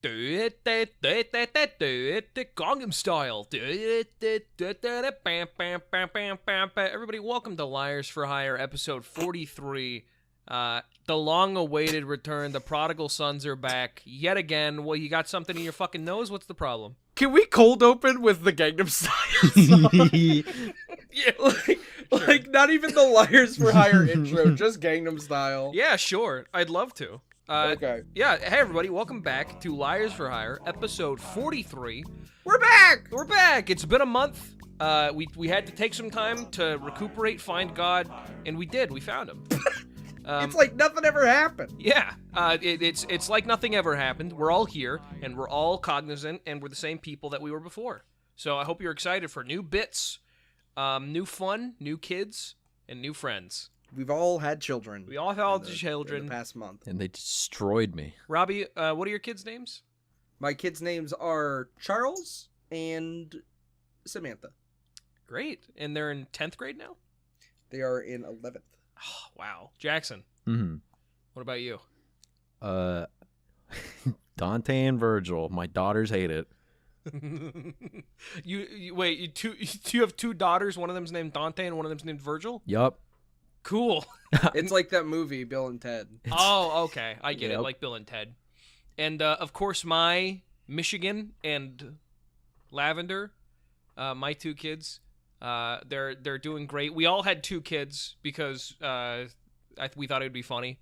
Do it, Gangnam Style. Everybody, welcome to Liars for Hire, episode 43. The long-awaited return. The prodigal sons are back yet again. Well, you got something in your fucking nose? What's the problem? Can we cold open with the Gangnam Style song? Yeah, like not even the Liars for Hire intro, just Gangnam Style. Yeah, sure. I'd love to. Okay. Yeah, hey everybody, welcome back to Liars for Hire, episode 43. We're back! We're back! It's been a month. We had to take some time to recuperate, find God, and we did. We found him. It's like nothing ever happened. Yeah, it's like nothing ever happened. We're all here, and we're all cognizant, and we're the same people that we were before. So I hope you're excited for new bits, new fun, new kids, and new friends. We've all had children. We all had children. In the past month. And they destroyed me. Robbie, what are your kids' names? My kids' names are Charles and Samantha. Great. And they're in 10th grade now? They are in 11th. Oh, wow. Jackson, what about you? Dante and Virgil. My daughters hate it. Wait, you have two daughters. One of them's named Dante and one of them's named Virgil? Yup. Cool. It's like that movie, Bill and Ted. Oh, okay. I get it. Yep. Like Bill and Ted. And, of course, my Michigan and Lavender, my two kids, they're doing great. We all had two kids because we thought it would be funny.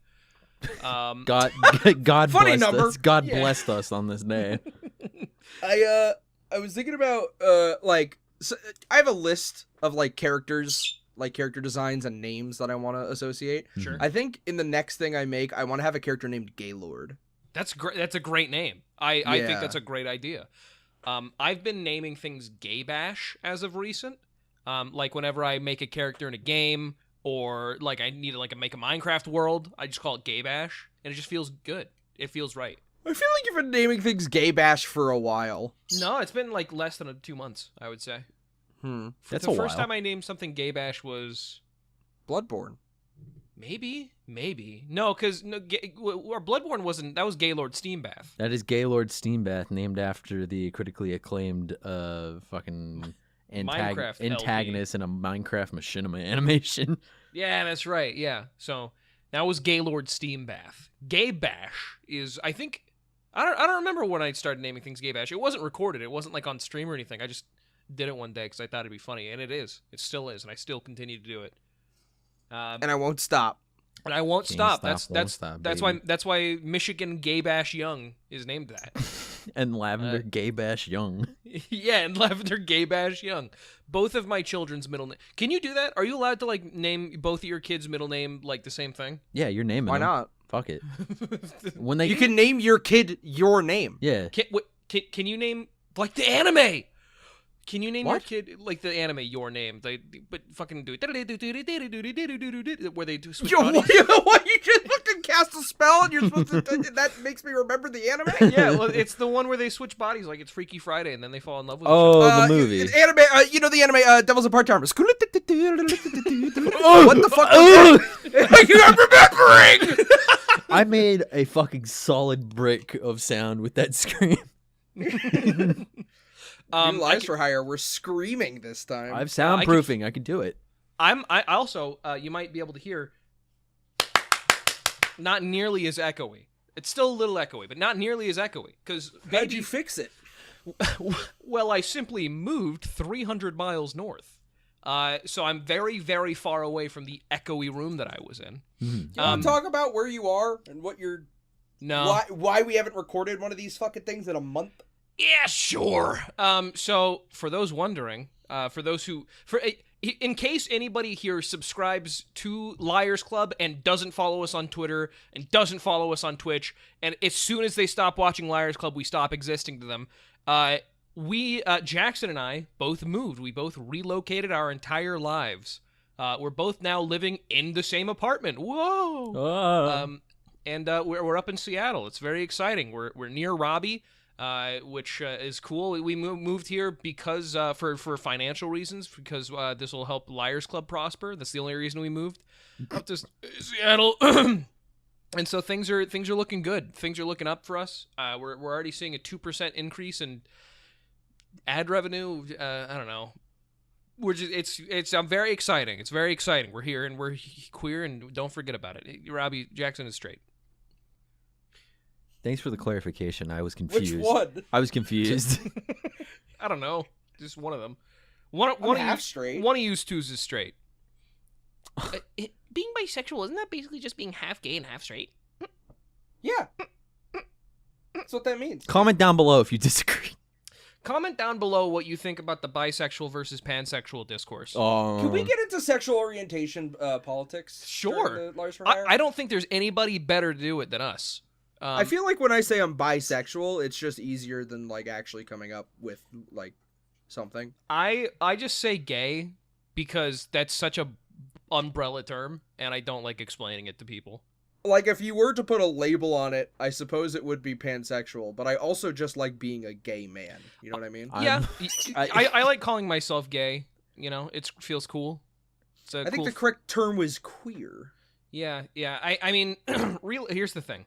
God Funny blessed number. us. God Yeah. blessed us on this day. I was thinking about so I have a list of character designs and names that I want to associate. Sure. I think in the next thing I make, I want to have a character named Gaylord. That's great. That's a great name. I think Yeah. that's a great idea. I've been naming things Gay Bash as of recent. Like whenever I make a character in a game, or like I need to make a Minecraft world, I just call it Gay Bash, and it just feels good. It feels right. I feel like you've been naming things Gay Bash for a while. No, it's been like less than 2 months, I would say. That's the a first while. time I named something Gay Bash was Bloodborne. maybe no, because our Bloodborne wasn't. That was Gaylord Steambath. That is Gaylord Steambath, named after the critically acclaimed fucking Minecraft antagonist in a Minecraft machinima animation. Yeah, that's right. Yeah, so that was Gaylord Steambath. Gay Bash is, I think, I don't remember when I started naming things Gay Bash. It wasn't recorded. It wasn't like on stream or anything. I just did it one day because I thought it'd be funny, and it is. It still is, and I still continue to do it. And I won't stop. And I won't Can't stop. stop, won't stop, That's baby. why Michigan Gay Bash Young is named that. And Lavender Gay Bash Young. Yeah, and Lavender Gay Bash Young. Both of my children's middle name. Can you do that? Are you allowed to name both of your kids' middle name like the same thing? Yeah, you're naming Why them. not? Fuck it. When they You can name your kid your name. Yeah. Can you name like the anime? Can you name your What? kid like the anime your name? But fucking do it where they do switch Yo, bodies. what? You just fucking cast a spell and you're supposed to. That makes me remember the anime. Yeah, well, it's the one where they switch bodies like it's Freaky Friday and then they fall in love with Oh, each other. the movie. It's anime. You know the anime. Devil's Apart Time. What the fuck? You are remembering. I made a fucking solid brick of sound with that scream. Lies for Hire. We're screaming this time. I'm soundproofing. I can do it. I also you might be able to hear not nearly as echoey. It's still a little echoey, but not nearly as echoey. Because How'd you fix it? well, I simply moved 300 miles north. So I'm very, very far away from the echoey room that I was in. You want to talk about where you are and what you're? No. Why we haven't recorded one of these fucking things in a month? Yeah, sure. So for those wondering, in case anybody here subscribes to Liars Club and doesn't follow us on Twitter and doesn't follow us on Twitch, and as soon as they stop watching Liars Club, we stop existing to them. Jackson and I both moved. We both relocated our entire lives. We're both now living in the same apartment. Whoa! And we're up in Seattle. It's very exciting. We're near Robbie. Which is cool. We moved here because for financial reasons, because this will help Liars Club prosper. That's the only reason we moved up to Seattle. And so things are looking good. Things are looking up for us. We're already seeing a 2% increase in ad revenue. I don't know. We're just it's very exciting. It's very exciting. We're here and we're queer, and don't forget about it. Robbie Jackson is straight. Thanks for the clarification. I was confused. Which one? I was confused. I don't know. Just one of them. One half of straight. One of you twos is straight. Being bisexual, isn't that basically just being half gay and half straight? Yeah. That's what that means. Comment down below if you disagree. Comment down below what you think about the bisexual versus pansexual discourse. Can we get into sexual orientation politics? Sure. Liars4Hire? I don't think there's anybody better to do it than us. I feel like when I say I'm bisexual, it's just easier than like actually coming up with like something. I just say gay because that's such a umbrella term, and I don't like explaining it to people. Like, if you were to put a label on it, I suppose it would be pansexual, but I also just like being a gay man. You know what I mean? Yeah, I like calling myself gay. You know, it feels cool. I think the correct term was queer. Yeah. I mean, here's the thing.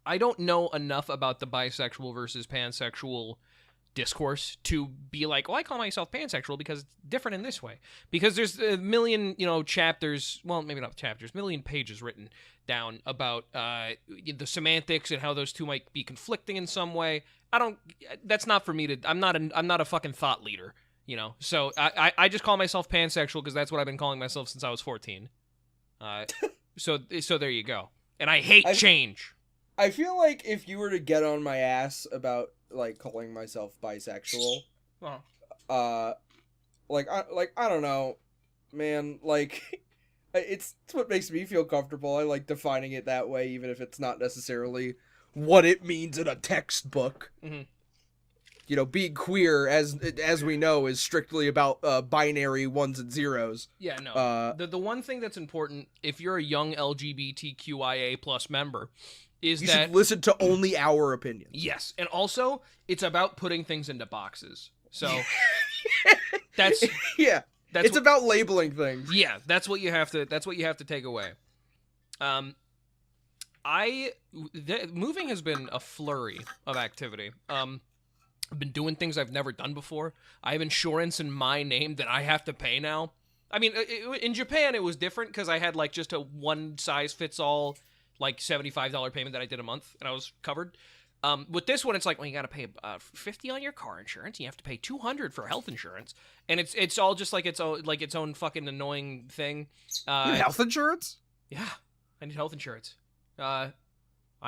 I don't know enough about the bisexual versus pansexual discourse to be like, I call myself pansexual because it's different in this way. Because there's a million, chapters, well, maybe not chapters, million pages written down about the semantics and how those two might be conflicting in some way. That's not for me to, I'm not a fucking thought leader, So I just call myself pansexual because that's what I've been calling myself since I was 14. So there you go. And I hate change. I feel like if you were to get on my ass about like calling myself bisexual, I don't know, man, like it's what makes me feel comfortable. I like defining it that way, even if it's not necessarily what it means in a textbook. Mm-hmm. Being queer, as we know, is strictly about binary ones and zeros. Yeah, no. The one thing that's important, if you're a young LGBTQIA plus member, is you that should listen to only our opinions. Yes, and also it's about putting things into boxes. So that's it's about labeling things. Yeah, that's what you have to take away. Moving has been a flurry of activity. I've been doing things I've never done before. I have insurance in my name that I have to pay now. I mean, in Japan it was different because I had like just a one size fits all, like $75 payment that I did a month, and I was covered. With this one, it's like, well, you got to pay $50 on your car insurance. You have to pay $200 for health insurance, and it's all just like its own fucking annoying thing. You have health insurance? Yeah, I need health insurance. I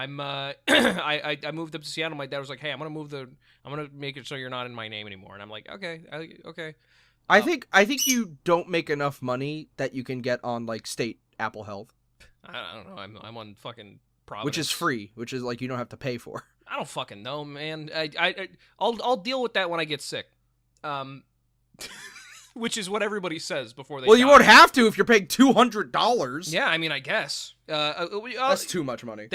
moved up to Seattle. My dad was like, "Hey, I'm gonna make it so you're not in my name anymore." And I'm like, "Okay, okay." I think you don't make enough money that you can get on like state Apple Health. I don't know. I'm on fucking Providence, which is free, which is like you don't have to pay for. I don't fucking know, man. I'll deal with that when I get sick. Which is what everybody says before they. Well, die. you won't have to if you're paying $200. Yeah, I mean, I guess. That's too much money.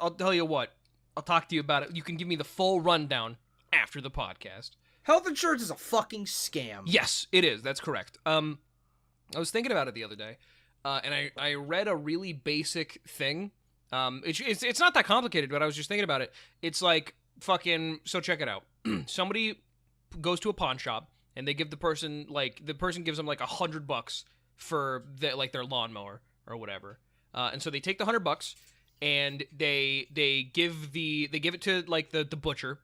I'll tell you what. I'll talk to you about it. You can give me the full rundown after the podcast. Health insurance is a fucking scam. Yes, it is. That's correct. I was thinking about it the other day, and I read a really basic thing. It's not that complicated, but I was just thinking about it. It's like fucking. So check it out. Somebody goes to a pawn shop. And they give the person gives them like $100 for their lawnmower or whatever. And so they take the $100 and they give it to like the butcher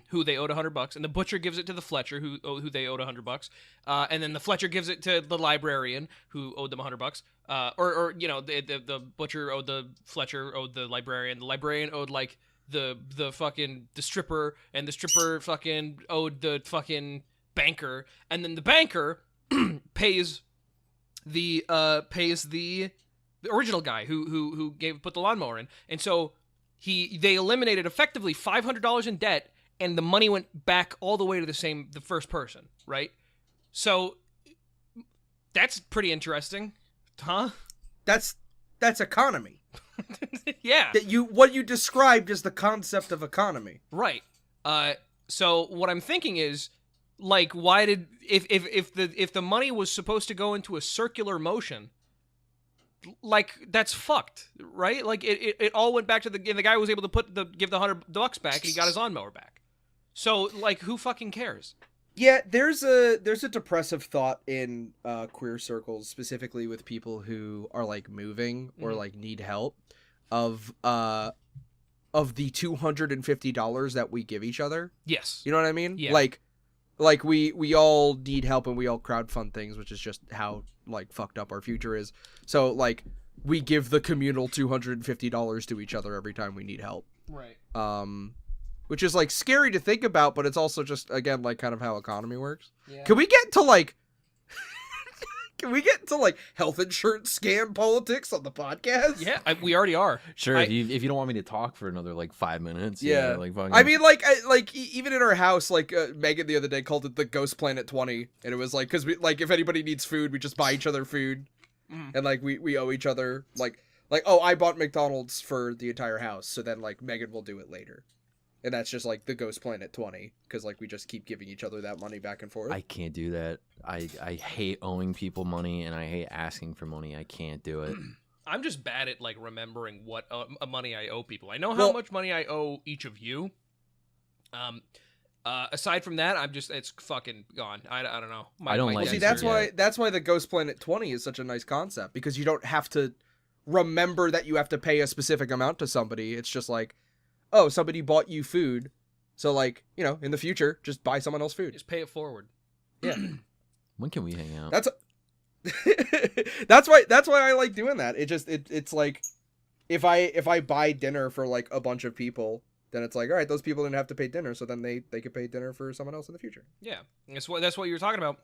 who they owed $100, and the butcher gives it to the Fletcher who they owed $100, and then the Fletcher gives it to the librarian who owed them $100. Or the butcher owed the Fletcher owed the librarian owed like the stripper, and the stripper fucking owed the fucking banker, and then the banker pays the original guy who put the lawnmower in, and so they eliminated effectively $500 in debt, and the money went back all the way to the first person, right? So that's pretty interesting, huh? That's economy. Yeah. What you described is the concept of economy, right? So what I'm thinking is, like, why did if the money was supposed to go into a circular motion, like that's fucked, right? Like it all went back to the guy was able to give the $100 back and he got his lawnmower back. So like, who fucking cares? Yeah, there's a depressive thought in queer circles, specifically with people who are like moving or like need help, of the $250 that we give each other. Yes, you know what I mean. Yeah. Like we all need help and we all crowdfund things, which is just how like fucked up our future is. So like we give the communal $250 to each other every time we need help. Right. Which is like scary to think about, but it's also just again like kind of how economy works. Yeah. Can we get to like health insurance scam politics on the podcast? Yeah, we already are. Sure, if you don't want me to talk for another like 5 minutes. Yeah. Like fucking... I mean, even in our house, like Megan the other day called it the Ghost Planet 20, and it was like because we like if anybody needs food, we just buy each other food, and like we owe each other like oh, I bought McDonald's for the entire house, so then like Megan will do it later. And that's just like the Ghost Planet 20, because like we just keep giving each other that money back and forth. I can't do that. I hate owing people money, and I hate asking for money. I can't do it. I'm just bad at like remembering what money I owe people. I know how much money I owe each of you. Aside from that, it's fucking gone. I don't know. I don't like. See, that's why the Ghost Planet 20 is such a nice concept, because you don't have to remember that you have to pay a specific amount to somebody. It's just like, oh, somebody bought you food, so like, you know, in the future, just buy someone else food. Just pay it forward. Yeah. When can we hang out? That's why I like doing that. It's like if I buy dinner for like a bunch of people, then it's like, all right, those people didn't have to pay dinner, so then they could pay dinner for someone else in the future. Yeah, that's what you were talking about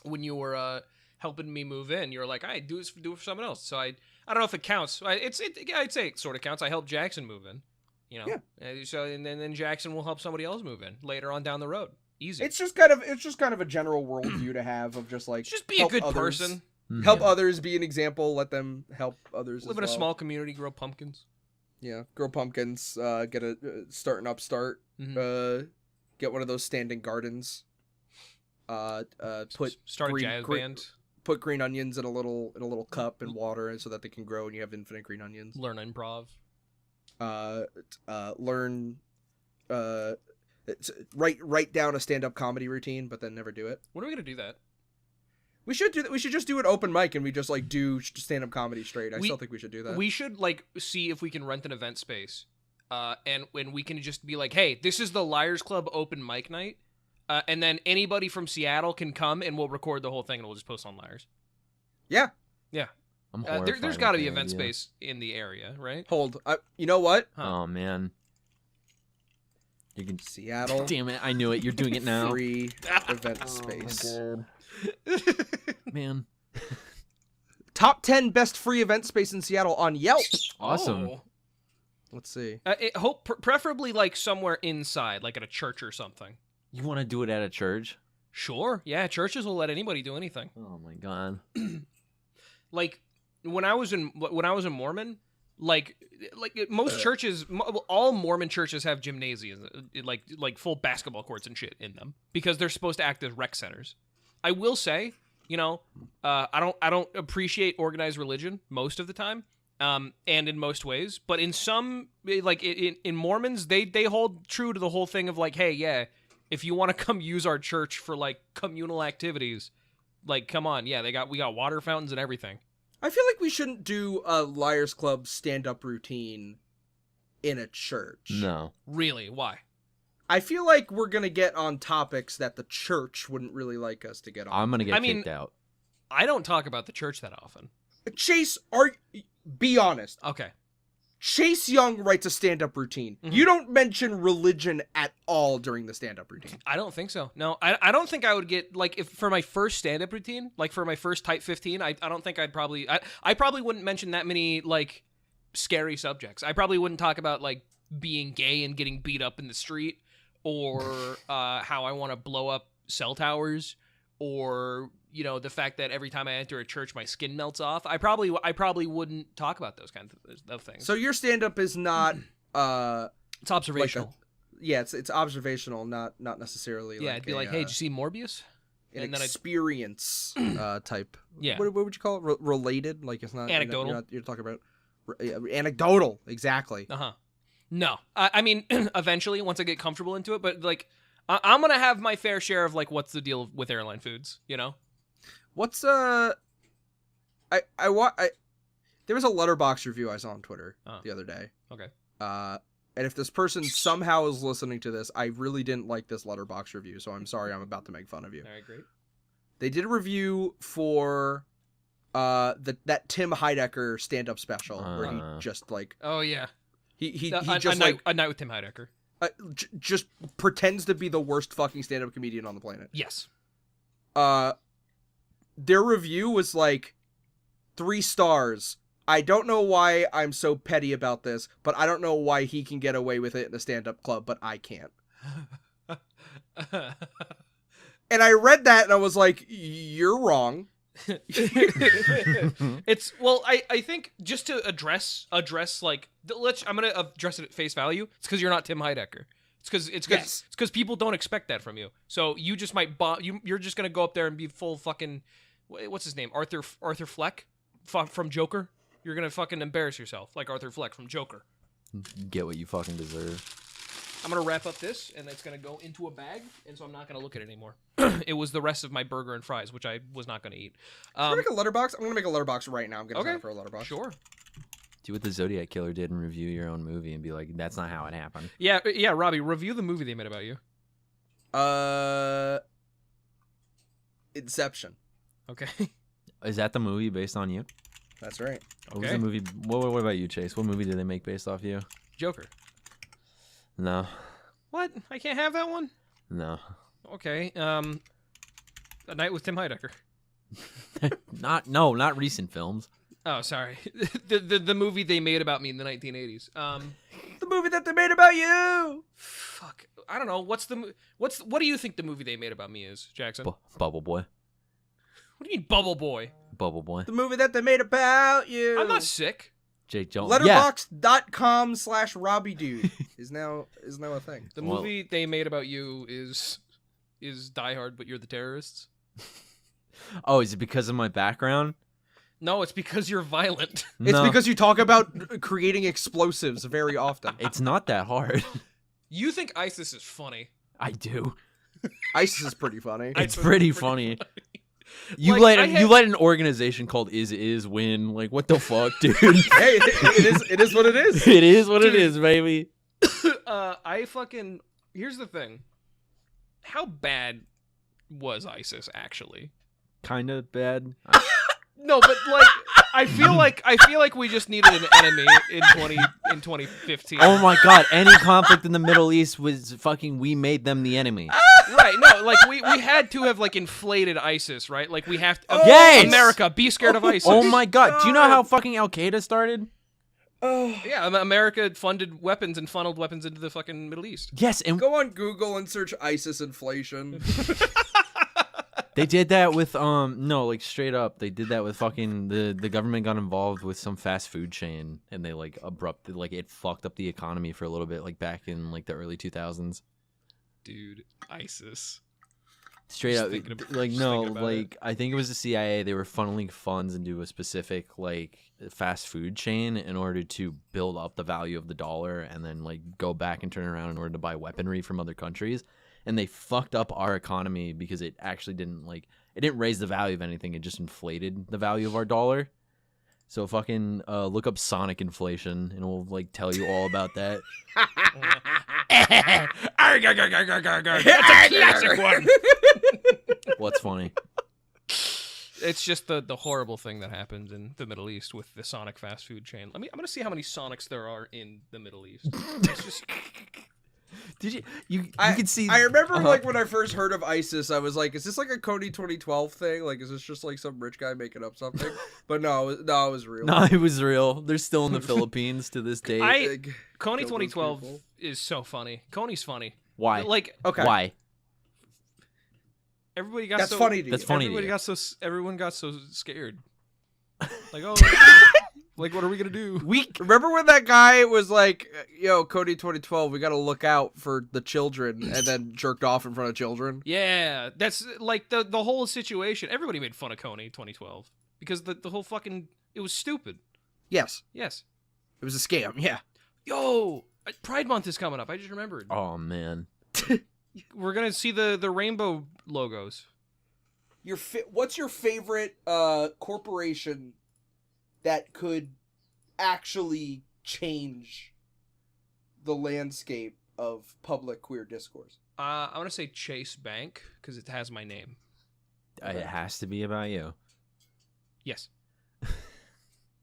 when you were helping me move in. You were like, I do it for someone else. So I don't know if it counts. I'd say it sort of counts. I helped Jackson move in. You know, yeah. So and then Jackson will help somebody else move in later on down the road. Easy. It's just kind of a general worldview to have of just like just be a good person, help others, be an example, let them help others. Live in a small community, grow pumpkins. Yeah, grow pumpkins. Get a start an upstart. Get one of those standing gardens. Start a jazz band. Put green onions in a little cup and water so that they can grow, and you have infinite green onions. Learn improv. Learn. Write down a stand-up comedy routine, but then never do it. When are we gonna do that? We should do that. We should just do an open mic and we just like do stand-up comedy straight. I still think we should do that. We should like see if we can rent an event space, and when we can just be like, hey, this is the Liars Club open mic night, and then anybody from Seattle can come and we'll record the whole thing and we'll just post on Liars. Yeah. Yeah. There's got to be event space in the area, right? Hold. You know what? Huh. Oh man. You can Seattle. Damn it! I knew it. You're doing it now. Free event space. Man. Top 10 best free event space in Seattle on Yelp. Awesome. Oh. Let's see. Preferably like somewhere inside, like at a church or something. You want to do it at a church? Sure. Yeah, churches will let anybody do anything. Oh my god. Like when I was in Mormon, like most churches, all Mormon churches have gymnasiums, like full basketball courts and shit in them, because they're supposed to act as rec centers. I will say, you know, I don't appreciate organized religion most of the time, and in most ways, but in some, like in Mormons, they hold true to the whole thing of like, hey, yeah, if you want to come use our church for like communal activities, like come on, yeah, we got water fountains and everything. I feel like we shouldn't do a Liars Club stand-up routine in a church. No. Really? Why? I feel like we're going to get on topics that the church wouldn't really like us to get on. I'm going to get kicked out. I don't talk about the church that often. Chase, be honest. Okay. Chase Young writes a stand-up routine. Mm-hmm. You don't mention religion at all during the stand-up routine. I don't think so. No, I don't think I would get, like, if for my first stand-up routine, like for my first Type 15, I don't think I probably wouldn't mention that many, like, scary subjects. I probably wouldn't talk about, like, being gay and getting beat up in the street, or how I want to blow up cell towers, or, you know, the fact that every time I enter a church, my skin melts off. I probably wouldn't talk about those kinds of things. So your stand-up is not it's observational. It's observational, not necessarily. Yeah, it'd be like, hey, did you see Morbius? an and then experience type. Yeah. What would you call it? Related? Like it's not Anecdotal. You're talking about anecdotal. Exactly. No, I mean, eventually once I get comfortable into it, but like, I'm gonna have my fair share of like, what's the deal with airline foods? You know? What's there was a Letterboxd review I saw on Twitter the other day. Okay. And if this person somehow is listening to this, I really didn't like this Letterboxd review, so I'm sorry I'm about to make fun of you. All right, great. They did a review for that Tim Heidecker stand-up special where he just like oh yeah he a just night, like a night with Tim Heidecker. Just pretends to be the worst fucking stand-up comedian on the planet. Yes. Their review was like 3 stars. I don't know why I'm so petty about this, but I don't know why he can get away with it in a stand-up club, but I can't. And I read that and I was like, you're wrong. It's I think just to address like I'm gonna address it at face value. It's because you're not Tim Heidecker. It's because people don't expect that from you. So you just might you're just gonna go up there and be full fucking what's his name, Arthur Fleck from Joker. You're gonna fucking embarrass yourself like Arthur Fleck from Joker. Get what you fucking deserve. I'm gonna wrap up this, and it's gonna go into a bag, and so I'm not gonna look at it anymore. It was the rest of my burger and fries, which I was not gonna eat. Can I make a letterbox? I'm gonna make a letterbox right now. I'm gonna sign up for a letterbox. Sure. Do what the Zodiac Killer did and review your own movie and be like, that's not how it happened. Yeah, Robbie, review the movie they made about you. Inception. Okay. Is that the movie based on you? That's right. What was the movie? What about you, Chase? What movie did they make based off you? Joker. No. What? I can't have that one? No. Okay. A Night with Tim Heidecker. Not recent films. Oh, sorry. the movie they made about me in the 1980s. The movie that they made about you. Fuck. I don't know. What do you think the movie they made about me is, Jackson? Bubble Boy. What do you mean, Bubble Boy? Bubble Boy. The movie that they made about you. I'm not sick. Jake Jones. Letterboxd.com/Robbie Dude is now a thing. The movie they made about you is Die Hard, but you're the terrorists. Oh, is it because of my background? No, it's because you're violent. It's because you talk about creating explosives very often. It's not that hard. You think ISIS is funny? I do. ISIS is pretty funny. It's pretty funny. You let an organization called Is win. Like, what the fuck, dude? Hey, it is what it is. It is what it is, baby. Here's the thing. How bad was ISIS actually? Kind of bad. No, but like I feel like we just needed an enemy in 2015. Oh my god, any conflict in the Middle East was fucking we made them the enemy. Right, no, like we had to have like inflated ISIS, right? Like we have to Yes! America, be scared of ISIS. Oh my god, do you know how fucking Al-Qaeda started? Yeah, America funded weapons and funneled weapons into the fucking Middle East. Yes, and go on Google and search ISIS inflation. they did that with no, like straight up, they did that with fucking the government got involved with some fast food chain and they like it fucked up the economy for a little bit, like back in like the early 2000s. Dude, ISIS. Straight up, like no, like it. I think it was the CIA. They were funneling funds into a specific like fast food chain in order to build up the value of the dollar, and then like go back and turn around in order to buy weaponry from other countries. And they fucked up our economy because it actually didn't raise the value of anything. It just inflated the value of our dollar. So fucking look up Sonic inflation, and we'll like tell you all about that. That's a classic one. What's funny? It's just the horrible thing that happens in the Middle East with the Sonic fast food chain. I'm gonna see how many Sonics there are in the Middle East. It's just... Did you can see? I remember like when I first heard of ISIS, I was like, "Is this like a Cody 2012 thing? Like, is this just like some rich guy making up something?" But no, it was real. No, it was real. They're still in the Philippines to this day. Coney 2012 is so funny. Coney's funny. Why? Like, okay, why? Everybody got that's so funny. To that's you. funny. Everyone got so scared. Like, oh, Like, what are we gonna do? We remember when that guy was like, "Yo, Cody 2012, we got to look out for the children," and then jerked off in front of children. Yeah, that's like the whole situation. Everybody made fun of Coney 2012 because the whole fucking it was stupid. Yes, Yes. it was a scam. Yeah. Yo, Pride Month is coming up. I just remembered. Oh man. We're gonna see the rainbow logos. What's your favorite corporation that could actually change the landscape of public queer discourse? I want to say Chase Bank because it has my name. It has to be about you. Yes. It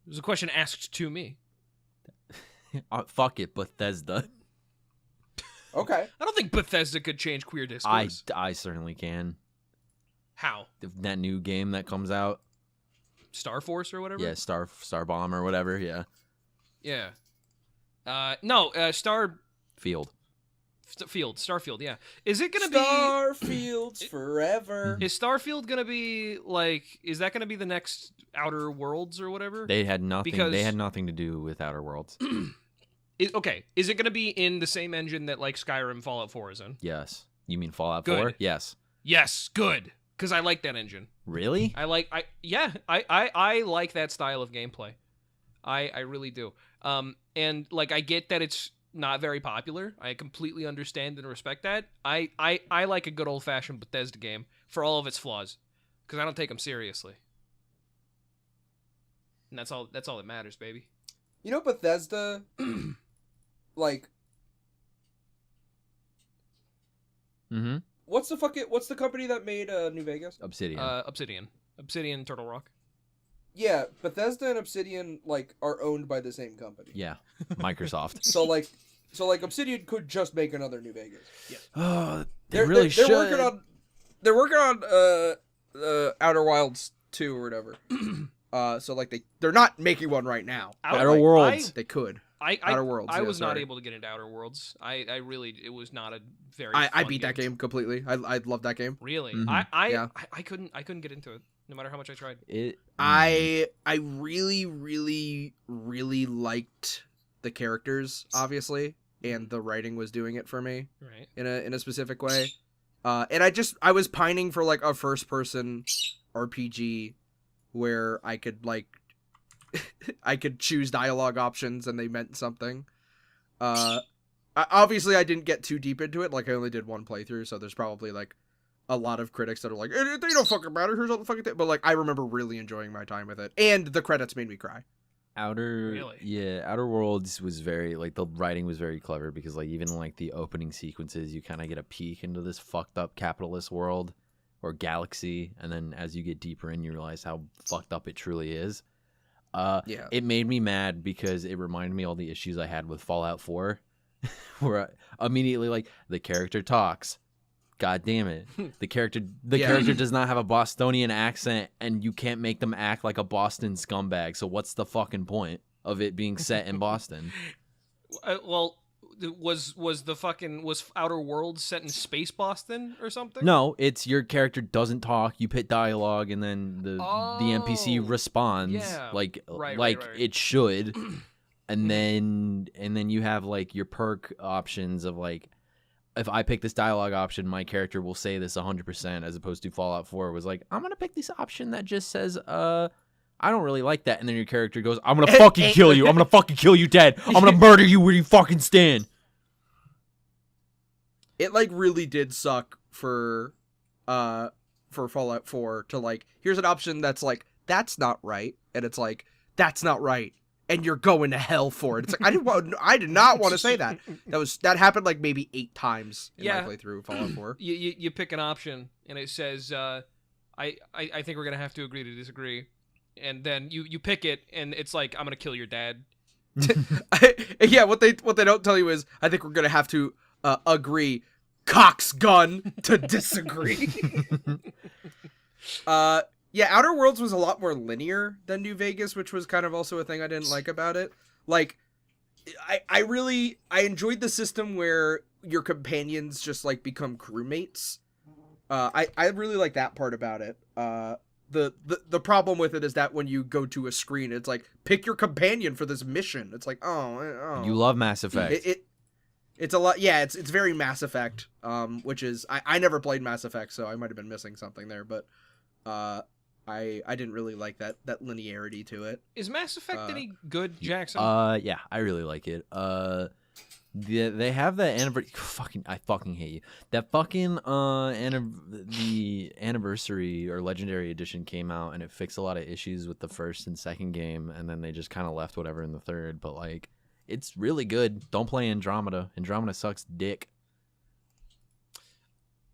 was a question asked to me. Fuck it, Bethesda. Okay. I don't think Bethesda could change queer discourse. I certainly can. How? That new game that comes out. Star Force or whatever? Yeah, Star Bomb or whatever. Yeah. Yeah. No, Field. Starfield, yeah. Is it gonna Starfield's forever. Is Starfield gonna be like? Is that gonna be the next Outer Worlds or whatever? They had nothing. Because- They had nothing to do with Outer Worlds. Okay. Is it gonna be in the same engine that like Skyrim, Fallout 4 is in? Yes. You mean Fallout Good. 4? Yes. Yes, good. Because I like that engine. Really? I like that style of gameplay. I really do. And like I get that it's not very popular. I completely understand and respect that. I like a good old fashioned Bethesda game for all of its flaws, because I don't take them seriously. And that's all that matters, baby. You know, Bethesda, like, Mm-hmm. what's the company that made New Vegas? Obsidian. Obsidian Turtle Rock. Yeah, Bethesda and Obsidian like are owned by the same company. Yeah. Microsoft. So Obsidian could just make another New Vegas. Yeah. Oh, They're working on Outer Wilds 2 or whatever. So like they're not making one right now. Outer Worlds. They could. Outer Worlds. I yeah, was not sorry. able to get into Outer Worlds. It was not a very. I fun beat that game completely. I love that game. Really, Mhm. I couldn't get into it, no matter how much I tried. I really, really, really liked the characters, obviously, and the writing was doing it for me Right. in a specific way. And I was pining for like a first person RPG where I could like I could choose dialogue options and they meant something. Obviously I didn't get too deep into it. Like I only did one playthrough, so there's probably like a lot of critics that are like, they don't fucking matter. Here's all the fucking thing. But like I remember really enjoying my time with it, and the credits made me cry. Outer Worlds was very like the writing was very clever because like even like the opening sequences you kind of get a peek into this fucked up capitalist world or galaxy, and then as you get deeper in you realize how fucked up it truly is. Yeah. It made me mad because it reminded me all the issues I had with Fallout 4 where I immediately like the character talks. God damn it. The character does not have a Bostonian accent and you can't make them act like a Boston scumbag. So what's the fucking point of it being set in Boston? Well, was Outer Worlds set in space Boston or something? No, it's your character doesn't talk, you put dialogue and then the NPC responds Right. it should. And then you have like your perk options of like if I pick this dialogue option, my character will say this 100%, as opposed to Fallout 4 was like, I'm going to pick this option that just says, I don't really like that. And then your character goes, I'm going to fucking kill you. I'm going to fucking kill you dead. I'm going to murder you where you fucking stand. It like really did suck for Fallout 4 to like, here's an option that's like, that's not right. And it's like, that's not right. And you're going to hell for it. It's like I did not want to say that. That happened like maybe 8 times in my playthrough of Fallout 4. You pick an option and it says I think we're gonna have to agree to disagree, and then you pick it and it's like I'm gonna kill your dad. Yeah, what they don't tell you is I think we're gonna have to agree, Cox gun, to disagree. Yeah, Outer Worlds was a lot more linear than New Vegas, which was kind of also a thing I didn't like about it. Like, I enjoyed the system where your companions just, like, become crewmates. I really like that part about it. the problem with it is that when you go to a screen, it's like, pick your companion for this mission. It's like, oh. You love Mass Effect. It's a lot. Yeah, it's very Mass Effect. Which is I never played Mass Effect, so I might have been missing something there, but I didn't really like that linearity to it. Is Mass Effect any good, Jackson? Yeah, I really like it. They have that anniversary. I fucking hate you. That fucking the anniversary or legendary edition came out, and it fixed a lot of issues with the first and second game, and then they just kind of left whatever in the third. But like, it's really good. Don't play Andromeda. Andromeda sucks dick.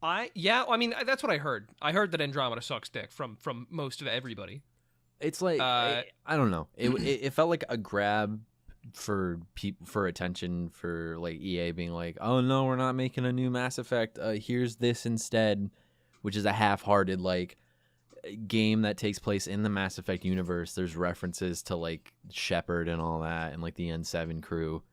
I mean, that's what I heard. I heard that Andromeda sucks dick from most of everybody. It's like I don't know. It felt like a grab for attention, for like EA being like, oh no, we're not making a new Mass Effect. Here's this instead, which is a half-hearted like game that takes place in the Mass Effect universe. There's references to like Shepard and all that, and like the N7 crew.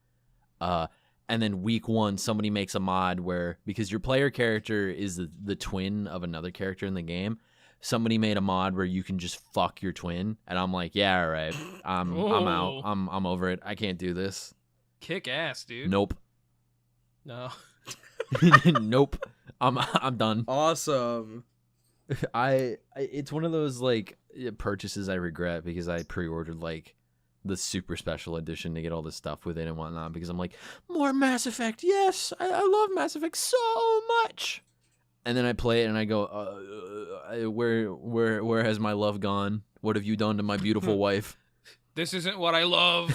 And then week one, somebody makes a mod where, because your player character is the twin of another character in the game, somebody made a mod where you can just fuck your twin. And I'm like, yeah, all right. I'm out. I'm over it. I can't do this. Kick ass, dude. Nope. No. Nope. I'm done. Awesome. It's one of those like purchases I regret, because I pre-ordered like the super special edition to get all this stuff with it and whatnot, because I'm like, more Mass Effect. Yes, I love Mass Effect so much. And then I play it and I go, where has my love gone? What have you done to my beautiful wife? This isn't what I love.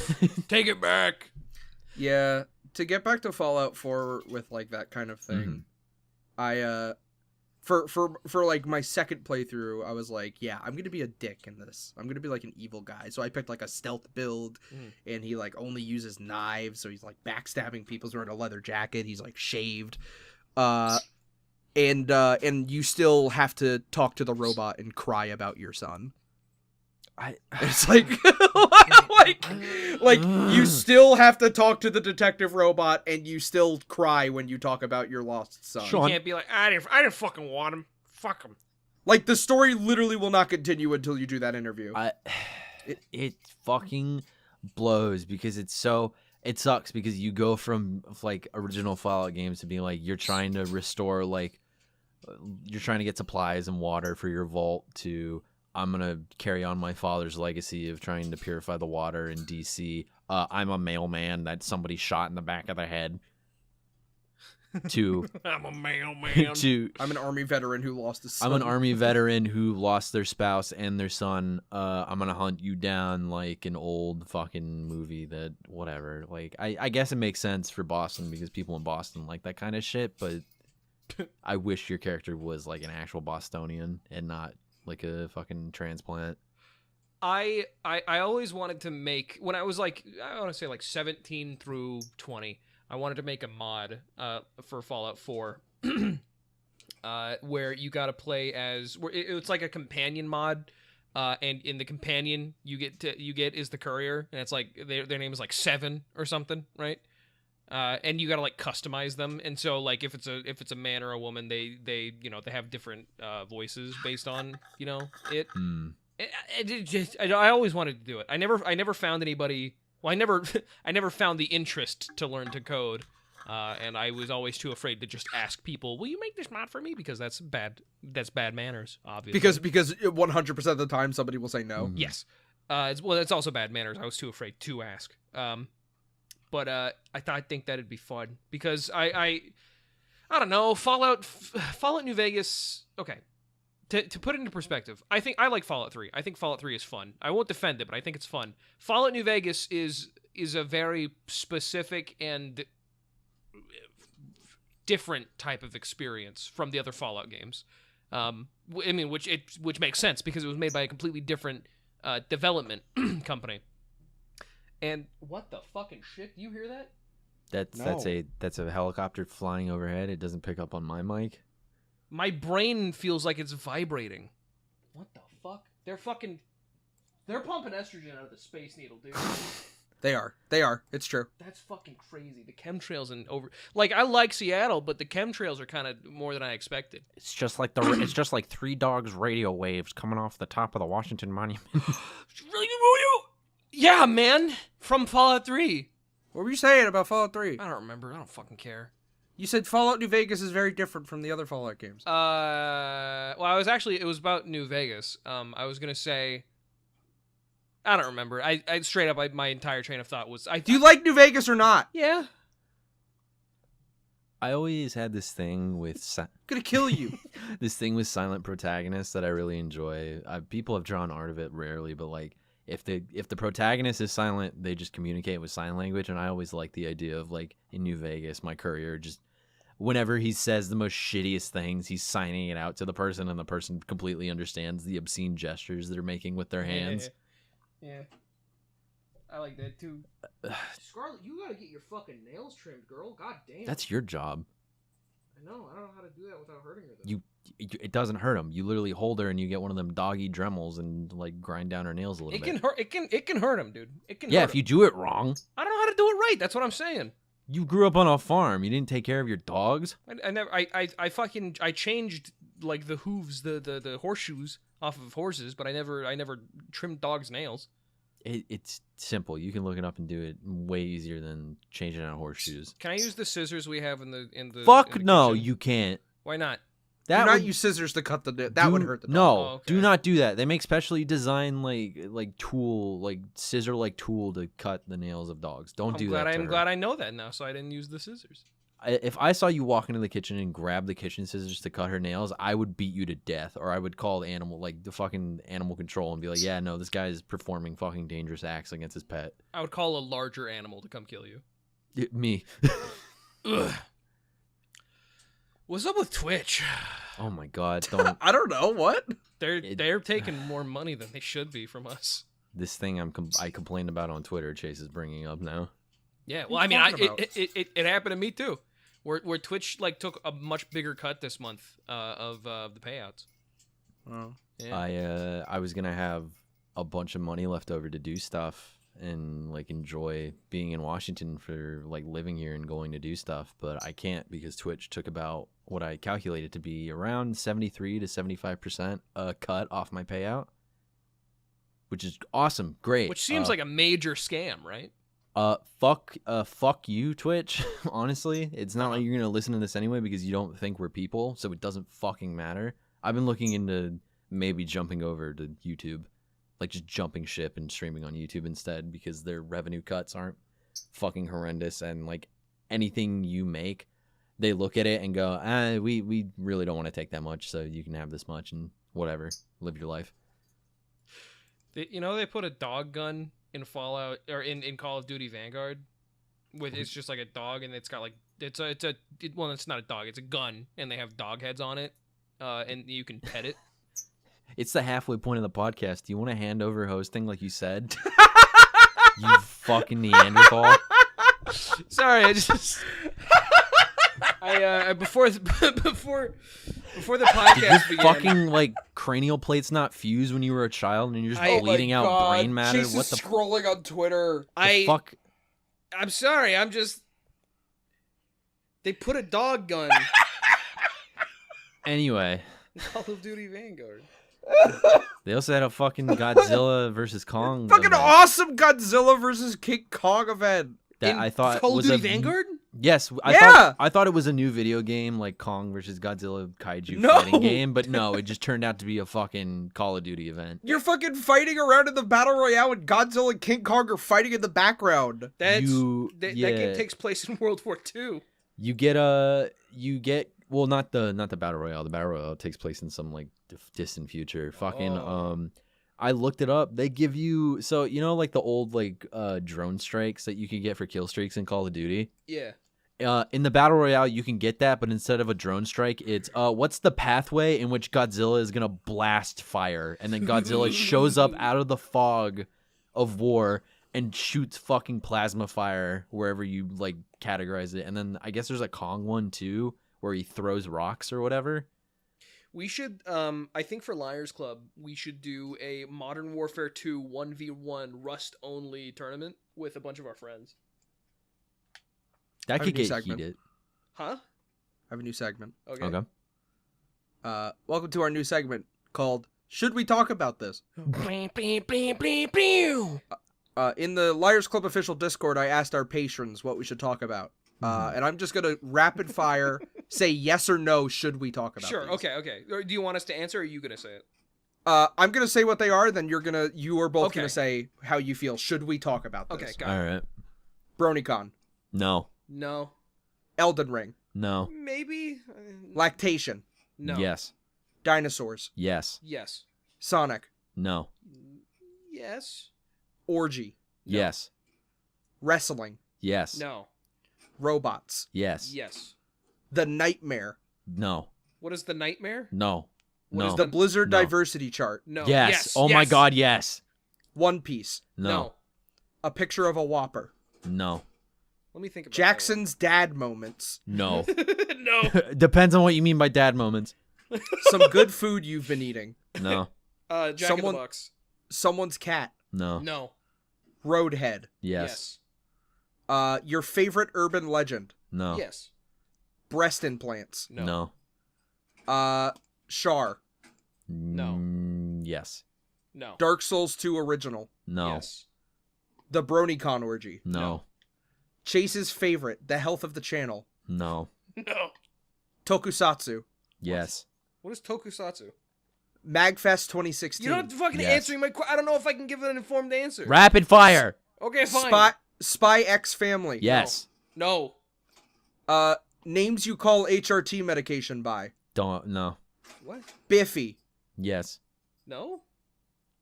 Take it back. Yeah, to get back to Fallout 4 with like that kind of thing, I for like my second playthrough, I was like, yeah, I'm gonna be a dick in this. I'm gonna be like an evil guy. So I picked like a stealth build, and he like only uses knives, so he's like backstabbing people. He's wearing a leather jacket. He's like shaved, and you still have to talk to the robot and cry about your son. It's like, like you still have to talk to the detective robot, and you still cry when you talk about your lost son. You can't be like, I didn't fucking want him. Fuck him. Like, the story literally will not continue until you do that interview. It fucking blows, because it sucks, because you go from like original Fallout games to being like, you're trying to restore, like, you're trying to get supplies and water for your vault, to I'm going to carry on my father's legacy of trying to purify the water in DC. I'm a mailman that somebody shot in the back of the head. To I'm a mailman. I'm an army veteran who lost his son. I'm an army veteran who lost their spouse and their son. I'm going to hunt you down like an old fucking movie that whatever. Like, I guess it makes sense for Boston, because people in Boston like that kind of shit, but I wish your character was like an actual Bostonian and not like a fucking transplant. I always wanted to make, when I was like, I want to say like 17 through 20, I wanted to make a mod for Fallout 4 where you got to play as, it's like a companion mod, and in the companion you get is the courier, and it's like their name is like 7 or something, right? And you gotta like customize them, and so like if it's a man or a woman, they they have different voices based on it. I always wanted to do it. I never found anybody. Well, I never found the interest to learn to code, and I was always too afraid to just ask people, "Will you make this mod for me?" Because that's bad. That's bad manners, obviously. Because 100% of the time somebody will say no. Yes. It's also bad manners. I was too afraid to ask. But I think that'd be fun, because I don't know, Fallout New Vegas. Okay, to put it into perspective, I think I like Fallout 3. I think Fallout 3 is fun. I won't defend it, but I think it's fun. Fallout New Vegas is a very specific and different type of experience from the other Fallout games. I mean, which makes sense, because it was made by a completely different development company. And what the fucking shit? Do you hear that? That's a helicopter flying overhead. It doesn't pick up on my mic. My brain feels like it's vibrating. What the fuck? They're pumping estrogen out of the Space Needle, dude. They are. It's true. That's fucking crazy. The chemtrails and like I like Seattle, but the chemtrails are kind of more than I expected. It's just like Three Dogs radio waves coming off the top of the Washington Monument. Really good rodeo? Yeah, man. From Fallout 3. What were you saying about Fallout 3? I don't remember. I don't fucking care. You said Fallout New Vegas is very different from the other Fallout games. Well, it was about New Vegas. I was gonna say, I don't remember. I straight up, my entire train of thought was, do you like New Vegas or not? Yeah. I always had this thing with Gonna kill you. this thing with silent protagonists that I really enjoy. People have drawn art of it rarely, but like if the protagonist is silent, they just communicate with sign language, and I always like the idea of like in New Vegas, my courier just. Whenever he says the most shittiest things, he's signing it out to the person, and the person completely understands the obscene gestures they're making with their hands. Yeah. I like that too. Scarlett, you gotta get your fucking nails trimmed, girl. God damn. That's your job. I know. I don't know how to do that without hurting her, though. It doesn't hurt them. You literally hold her and you get one of them doggy Dremels and like grind down her nails a little bit. It can hurt him, dude. It can. Yeah, hurt if you do it wrong. I don't know how to do it right. That's what I'm saying. You grew up on a farm. You didn't take care of your dogs. I changed like the hooves, the horseshoes off of horses, but I never trimmed dogs' nails. It's simple. You can look it up and do it way easier than changing out horseshoes. Can I use the scissors we have in the Fuck in the no, kitchen? you can't. Why not? Do not use scissors to cut that would hurt the dog. No, okay. Do not do that. They make specially designed like tool, like scissor like tool to cut the nails of dogs. Don't do that. I'm glad I know that now, so I didn't use the scissors. If I saw you walk into the kitchen and grab the kitchen scissors to cut her nails, I would beat you to death, or I would call the fucking animal control and be like, yeah, no, this guy is performing fucking dangerous acts against his pet. I would call a larger animal to come kill you. Me. Ugh. What's up with Twitch? Oh my god, don't. I don't know what. They're taking more money than they should be from us. This thing I complained about on Twitter, Chase is bringing up now. Yeah, well, I mean, it happened to me too, where Twitch like took a much bigger cut this month of the payouts. Oh. Yeah. I was gonna have a bunch of money left over to do stuff and like enjoy being in Washington for like living here and going to do stuff, but I can't because Twitch took about what I calculated to be around 73 to 75% cut off my payout, which is awesome, great. Which seems like a major scam, right? Fuck you, Twitch. Honestly, it's not like you're gonna listen to this anyway because you don't think we're people, so it doesn't fucking matter. I've been looking into maybe jumping over to YouTube. Like just jumping ship and streaming on YouTube instead because their revenue cuts aren't fucking horrendous, and like anything you make, they look at it and go, we really don't want to take that much, so you can have this much and whatever, live your life. They put a dog gun in Fallout or in Call of Duty Vanguard, with it's just like a dog and it's got like it's not a dog, it's a gun and they have dog heads on it, and you can pet it. It's the halfway point of the podcast. Do you want to hand over hosting like you said? You fucking Neanderthal. Sorry, I just before the podcast began. Fucking like cranial plates not fused when you were a child and you're just bleeding out brain matter. Chase is scrolling on Twitter. Fuck? I'm sorry. They put a dog gun. Anyway. In Call of Duty Vanguard. They also had a fucking Godzilla versus Kong. Fucking awesome Godzilla versus King Kong event. That I thought Call of was Duty Vanguard? Yes, I thought it was a new video game like Kong versus Godzilla kaiju fighting game, but no, it just turned out to be a fucking Call of Duty event. You're fucking fighting around in the battle royale and Godzilla and King Kong are fighting in the background. That game takes place in World War II. You get well, not the battle royale. The battle royale takes place in some like distant future. Fucking I looked it up. They give you like the old like drone strikes that you could get for kill streaks in Call of Duty. Yeah. In the battle royale, you can get that, but instead of a drone strike, it's what's the pathway in which Godzilla is gonna blast fire, and then Godzilla shows up out of the fog of war and shoots fucking plasma fire wherever you like categorize it. And then I guess there's a Kong one too, where he throws rocks or whatever. We should, I think for Liars Club, we should do a Modern Warfare 2 1v1 Rust-only tournament with a bunch of our friends. That could get segment. heated. Huh? I have a new segment. Okay. Welcome to our new segment called Should We Talk About This? In the Liars Club official Discord, I asked our patrons what we should talk about. And I'm just going to rapid fire say yes or no, should we talk about Sure, these? okay. Do you want us to answer, or are you going to say it? I'm going to say what they are, then you are both Okay. going to say how you feel. Should we talk about this? Okay, got All it. right. BronyCon. No. No. Elden Ring. No. Maybe? Lactation. No. Yes. Dinosaurs. Yes. Yes. Sonic. No. Yes. Orgy. Yes. Wrestling. Yes. No. Robots. Yes. Yes. The Nightmare. No. What is the nightmare? No. What No. is The Blizzard No. diversity chart. No. Yes. Oh my God. Yes. One Piece. No. A picture of a Whopper. No. Let me think about Jackson's dad moments. No. that one. No. Depends on what you mean by dad moments. Some good food you've been eating. No. Jack in Someone- the Box. Someone's cat. No. No. Roadhead. Yes. Your favorite urban legend. No. Yes. Breast implants. No. No. Char. No. Yes. No. Dark Souls 2 original. No. Yes. The BronyCon orgy. No. Chase's favorite. The health of the channel. No. No. Tokusatsu. Yes. What is Tokusatsu? Magfest 2016. You don't have to fucking Yes. answering my question. I don't know if I can give an informed answer. Rapid fire. Okay, fine. Spy X Family. Yes. No. Names you call HRT medication by. Don't. No. What? Biffy. Yes. No?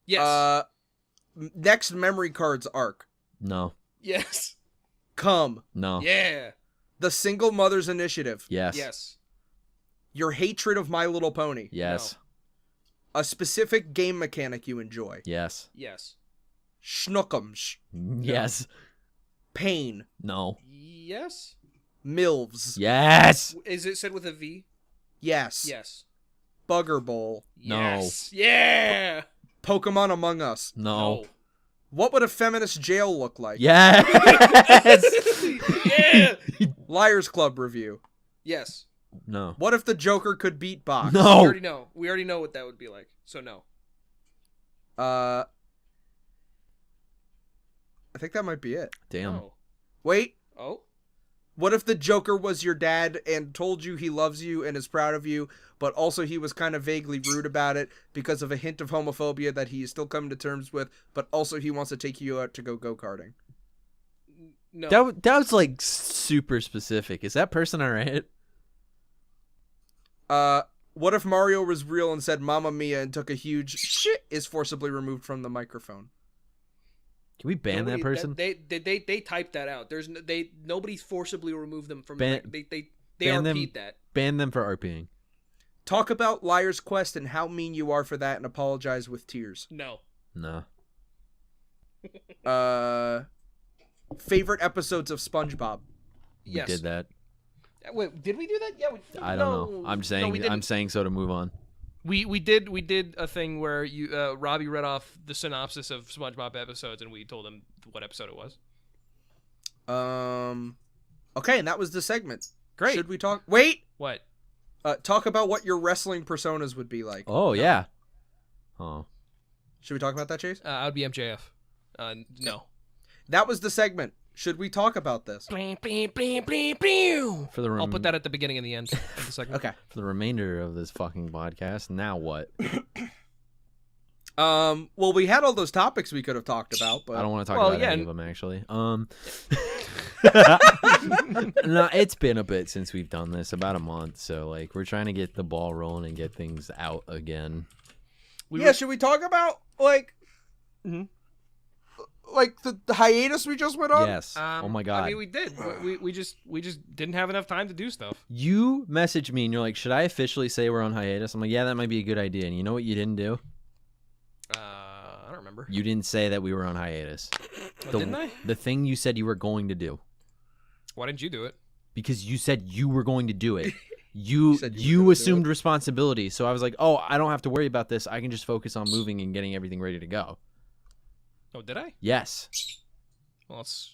Yes. Next memory cards arc. No. Yes. Come. No. Yeah. The Single Mothers Initiative. Yes. Yes. Your hatred of My Little Pony. Yes. A specific game mechanic you enjoy. Yes. Yes. Schnookums. Yes. Pain. No. Yes. Milvs. Yes. Is it said with a V? Yes. Yes. Bugger Bowl. No. Yes. Yeah. Pokemon Among Us. No. What would a feminist jail look like? Yes. Yeah. Liars Club review. Yes. No. What if the Joker could beatbox? We No. already know. We already know what that would be like. So no. I think that might be it. Damn. No. Wait. Oh. What if the Joker was your dad and told you he loves you and is proud of you, but also he was kind of vaguely rude about it because of a hint of homophobia that he is still coming to terms with, but also he wants to take you out to go-karting? No. That was like super specific. Is that person alright? What if Mario was real and said Mamma Mia and took a huge shit is forcibly removed from the microphone? Can we ban that person? They typed that out. There's nobody forcibly removed them from Ban- they ban them. RP'd that. Ban them for RPing. Talk about Liar's Quest and how mean you are for that and apologize with tears. No. No. Favorite episodes of SpongeBob? Yes. We did that. Wait, did we do that? Yeah. I don't know. I'm saying. we didn't. I'm saying so to move on. We did a thing where Robbie read off the synopsis of SpongeBob episodes and we told him what episode it was. Okay, and that was the segment. Great. Should we talk? Wait. What? Talk about what your wrestling personas would be like. Oh yeah. Oh. Should we talk about that, Chase? I would be MJF. No. That was the segment. Should we talk about this? For the I'll put that at the beginning and the end of the segment. Okay. for the remainder of this fucking podcast. Now what? Well, we had all those topics we could have talked about, but I don't want to talk Well, about yeah, any of them actually. No, it's been a bit since we've done this, about a month. So like, we're trying to get the ball rolling and get things out again. should we talk about like the hiatus we just went on? Yes. Oh my god. I mean, we did. We just didn't have enough time to do stuff. You messaged me and you're like, should I officially say we're on hiatus? I'm like, yeah, that might be a good idea. And you know what you didn't do? I don't remember. You didn't say that we were on hiatus. Didn't I? The thing you said you were going to do. Why didn't you do it? Because you said you were going to do it. You said you were gonna do assumed it? responsibility, so I was like, oh, I don't have to worry about this. I can just focus on moving and getting everything ready to go. Oh, did I? Yes. Well, it's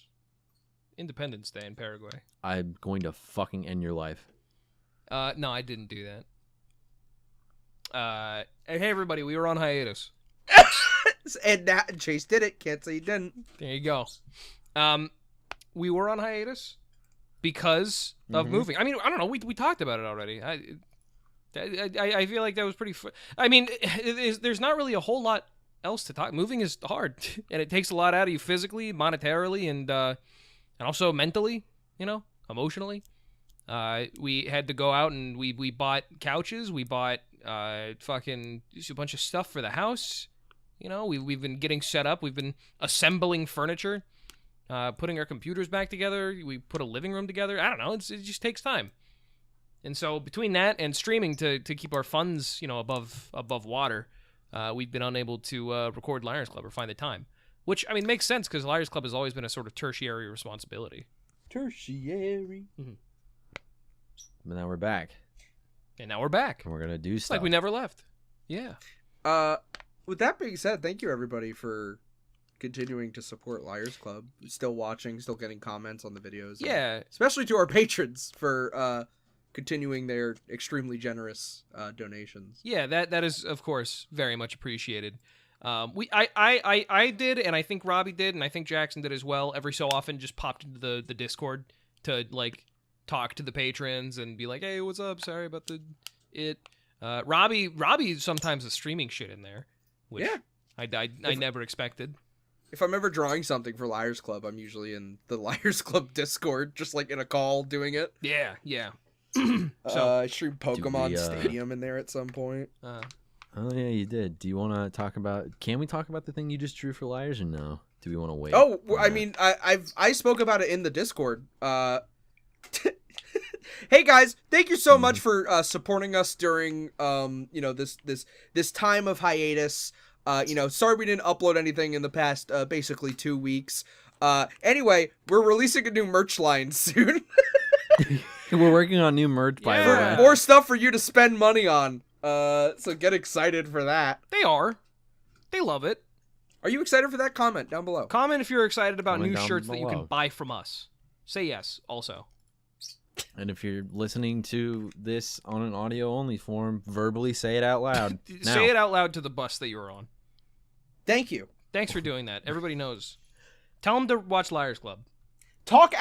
Independence Day in Paraguay. I'm going to fucking end your life. No, I didn't do that. Hey, everybody, we were on hiatus. And Chase did it. Can't say he didn't. There you go. We were on hiatus because of moving. I mean, I don't know. We talked about it already. I feel like that was pretty. I mean, there's not really a whole lot else to talk. Moving is hard, and it takes a lot out of you physically, monetarily, and also mentally. You know, emotionally. We had to go out and we bought couches. We bought fucking just a bunch of stuff for the house. You know, we've been getting set up. We've been assembling furniture, putting our computers back together. We put a living room together. I don't know. It just takes time. And so between that and streaming to keep our funds, you know, above water, we've been unable to record Liars Club or find the time. Which, I mean, makes sense because Liars Club has always been a sort of tertiary responsibility. Tertiary. But now we're back. And now we're back. And we're going to do It's stuff. like we never left. Yeah. With that being said, thank you everybody for continuing to support Liars Club. Still watching, still getting comments on the videos. Yeah. Especially to our patrons for continuing their extremely generous donations. Yeah, that is, of course, very much appreciated. I did, and I think Robbie did, and I think Jackson did as well. Every so often, just popped into the Discord to like talk to the patrons and be like, "Hey, what's up? Sorry about it." Robbie sometimes is streaming shit in there, which I never expected. If I'm ever drawing something for Liars Club, I'm usually in the Liars Club Discord, just like in a call doing it. Yeah. I streamed Pokemon we, Stadium in there at some point. Oh, yeah, you did. Do you want to talk about... Can we talk about the thing you just drew for Liars or no? Do we want to wait? Oh, I mean, I spoke about it in the Discord. Hey guys, thank you so much for supporting us during this time of hiatus. Sorry we didn't upload anything in the past basically 2 weeks. Anyway, we're releasing a new merch line soon. We're working on new merch, by the way. More stuff for you to spend money on. So get excited for that. They love it. Are you excited for that? Comment down below. Comment if you're excited about Comment new down shirts that you below. can buy from us. Say yes, also. And if you're listening to this on an audio-only form, verbally say it out loud. Say it out loud to the bus that you were on. Thank you. Thanks for doing that. Everybody knows. Tell them to watch Liars Club. Talk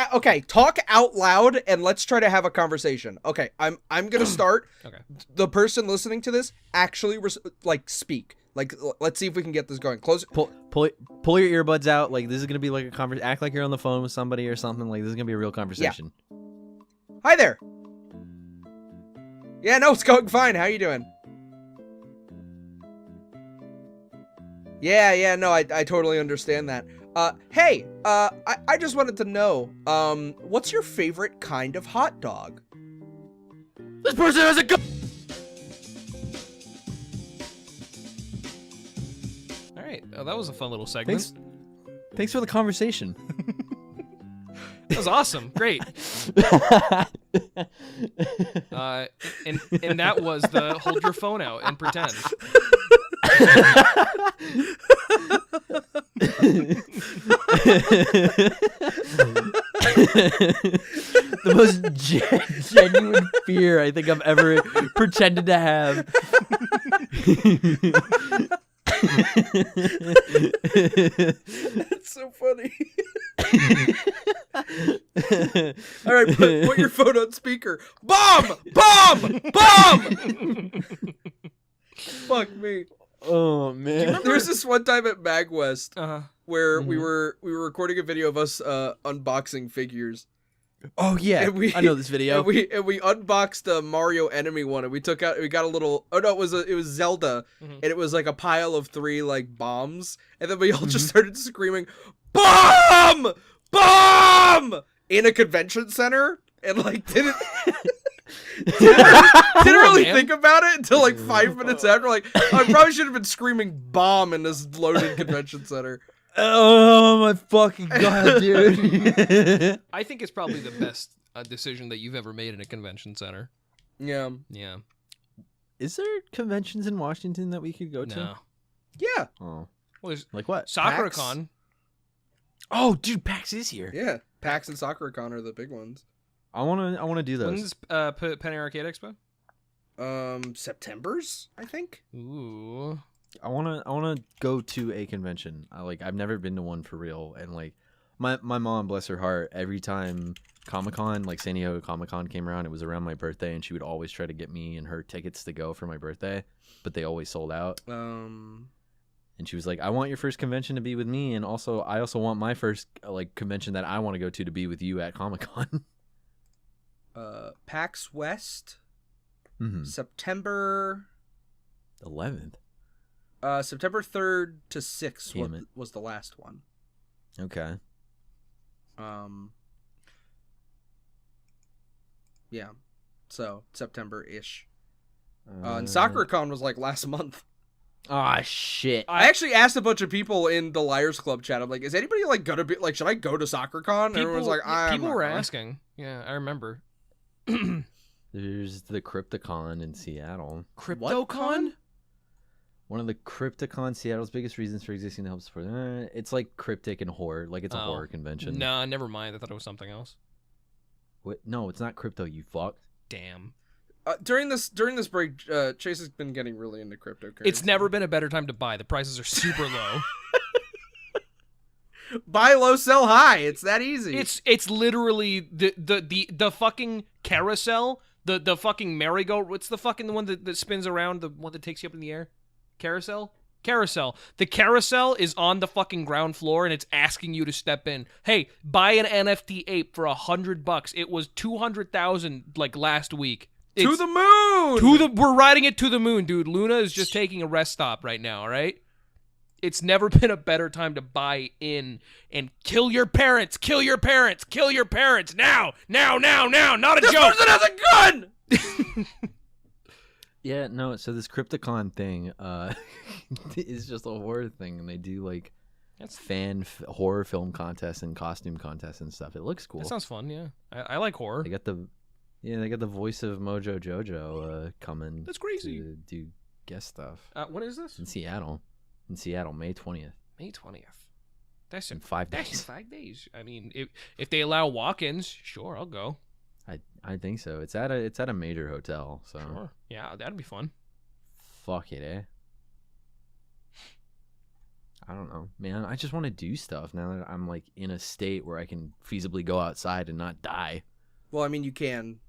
out loud and let's try to have a conversation. Okay, I'm gonna start. Okay. The person listening to this actually speak. Like, let's see if we can get this going. Close. Pull your earbuds out. Like, this is going to be like a conversation. Act like you're on the phone with somebody or something. Like, this is going to be a real conversation. Hi there. Yeah, no, it's going fine. How you doing? Yeah, no, I totally understand that. Hey, I just wanted to know, what's your favorite kind of hot dog? This person has a gun! All right. Oh, that was a fun little segment. Thanks for the conversation. That was awesome. Great. And that was the hold your phone out and pretend. The most genuine fear I think I've ever pretended to have. That's so funny. All right, put your phone on speaker. Bomb! Fuck me. Oh man. There was this one time at MagWest where Mm-hmm. we were recording a video of us unboxing figures. Oh yeah, And we- I know this video. And we unboxed a Mario enemy one, and we got a little. Oh no, it was Zelda, Mhm. and it was like a pile of 3 like bombs, and then we all just started screaming, "Bomb! Bomb!" in a convention center, and like didn't really man. think about it until like 5 minutes after. Like, I probably should have been screaming "bomb" in this loaded convention center. Oh my fucking god, dude. I think it's probably the best decision that you've ever made in a convention center. Yeah. Yeah. Is there conventions in Washington that we could go to? No. Yeah. Oh, Well, there's like what? SoccerCon. Oh, dude, PAX is here. Yeah. PAX and SoccerCon are the big ones. I wanna do those. When's Penny Arcade Expo? September's, I think. Ooh. I wanna go to a convention. I've never been to one for real, and like my mom, bless her heart, every time Comic-Con, like San Diego Comic-Con came around, it was around my birthday, and she would always try to get me and her tickets to go for my birthday, but they always sold out. And she was like, I want your first convention to be with me, and also I also want my first like convention that I want to go to be with you at Comic-Con. PAX West, Mm-hmm. September 11th. September 3rd to 6th Damn it. was the last one. Okay. Yeah. So September-ish. And SoccerCon was like last month. Ah, shit. I actually asked a bunch of people in the Liars Club chat. I'm like, is anybody like gonna be like, should I go to SoccerCon? And everyone's like, people were going. asking. Yeah, I remember. There's the Crypticon in Seattle. CryptoCon? One of the Crypticon, Seattle's biggest reasons for existing to help support. It's like cryptic and horror. Like it's a horror convention. Nah, never mind. I thought it was something else. What? No, it's not crypto, you fuck. Damn. During this break, Chase has been getting really into cryptocurrency. It's never been a better time to buy. The prices are super low. Buy low, sell high. It's that easy. It's literally the fucking carousel, the fucking merry-go. What's the one that spins around, the one that takes you up in the air? Carousel. The carousel is on the fucking ground floor, and it's asking you to step in. Hey, buy an NFT ape for $100. It was 200,000 like last week. To the moon. We're riding it to the moon, dude. Luna is just taking a rest stop right now. All right. It's never been a better time to buy in and kill your parents. Kill your parents. Kill your parents now. Not a This joke. person has a gun. Yeah, no, so this Crypticon thing is just a horror thing, and they do like horror film contests and costume contests and stuff. It looks cool. That sounds fun. Yeah, I like horror. They got the voice of Mojo Jojo coming. That's crazy. To do guest stuff. What is this? In Seattle, May 20th. May 20th. That's in 5 days. That's in 5 days. I mean, if they allow walk-ins, sure, I'll go. I think so. It's at a major hotel, so sure. Yeah, that'd be fun. Fuck it, eh? I don't know, man. I just want to do stuff now that I'm like in a state where I can feasibly go outside and not die. Well, I mean, you can.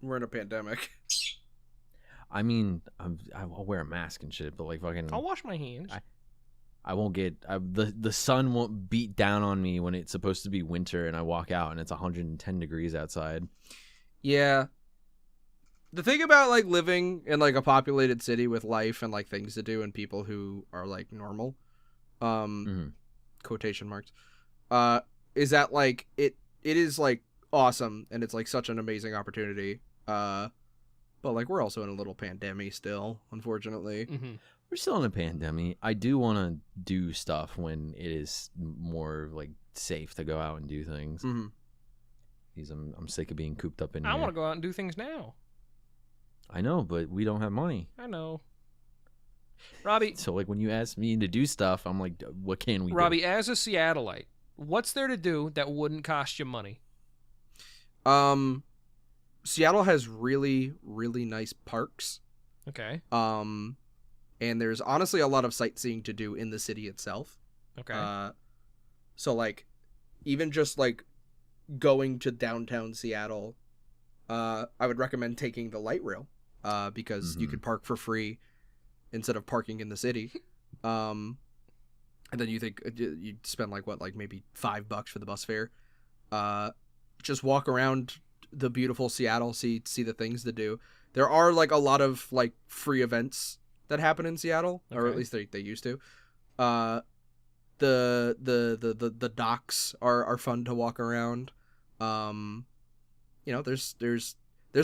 We're in a pandemic. I mean, I'll wear a mask and shit, but like fucking, I'll wash my hands. I won't get the sun won't beat down on me when it's supposed to be winter and I walk out and it's 110 degrees outside. Yeah. The thing about like living in like a populated city with life and like things to do and people who are like normal, quotation marks, is that like it is like awesome and it's like such an amazing opportunity. But like we're also in a little pandemic still, unfortunately. Mm-hmm. We're still in a pandemic. I do want to do stuff when it is more like safe to go out and do things. Mm-hmm. Because I'm sick of being cooped up in here. I want to go out and do things now. I know, but we don't have money. I know. Robbie. So like when you ask me to do stuff, I'm like, what can we do? Robbie, as a Seattleite, what's there to do that wouldn't cost you money? Seattle has really, really nice parks. Okay. And there's honestly a lot of sightseeing to do in the city itself. Okay. So like, even just like going to downtown Seattle, I would recommend taking the light rail, because you could park for free instead of parking in the city. And then you think you'd spend like maybe $5 for the bus fare. Just walk around the beautiful Seattle, see the things to do. There are like a lot of like free events that happen in Seattle, or at least they used to. The docks are fun to walk around. There's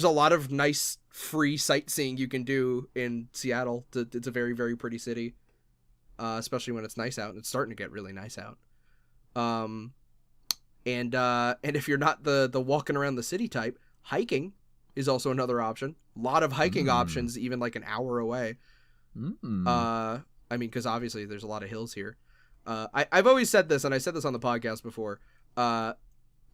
a lot of nice free sightseeing you can do in Seattle. It's a very, very pretty city, especially when it's nice out, and it's starting to get really nice out. And if you're not the walking around the city type, hiking is also another option. A lot of hiking options, even like an hour away. I mean, because obviously there's a lot of hills here. I've always said this, and I said this on the podcast before.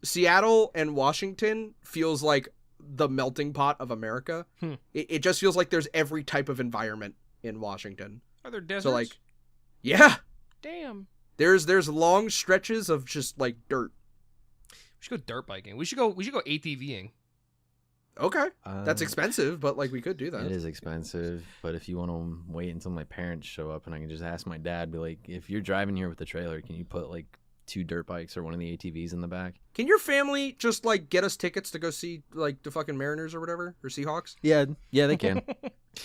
Seattle and Washington feels like the melting pot of America. It just feels like there's every type of environment in Washington. Are there deserts? So like, yeah. Damn. There's long stretches of just like dirt. We should go dirt biking. We should go ATVing. Okay. That's expensive, but like we could do that. It is expensive, but if you want to wait until my parents show up and I can just ask my dad, be like, if you're driving here with the trailer, can you put like 2 dirt bikes or one of the ATVs in the back? Can your family just like get us tickets to go see like the fucking Mariners or whatever, or Seahawks? Yeah, they can.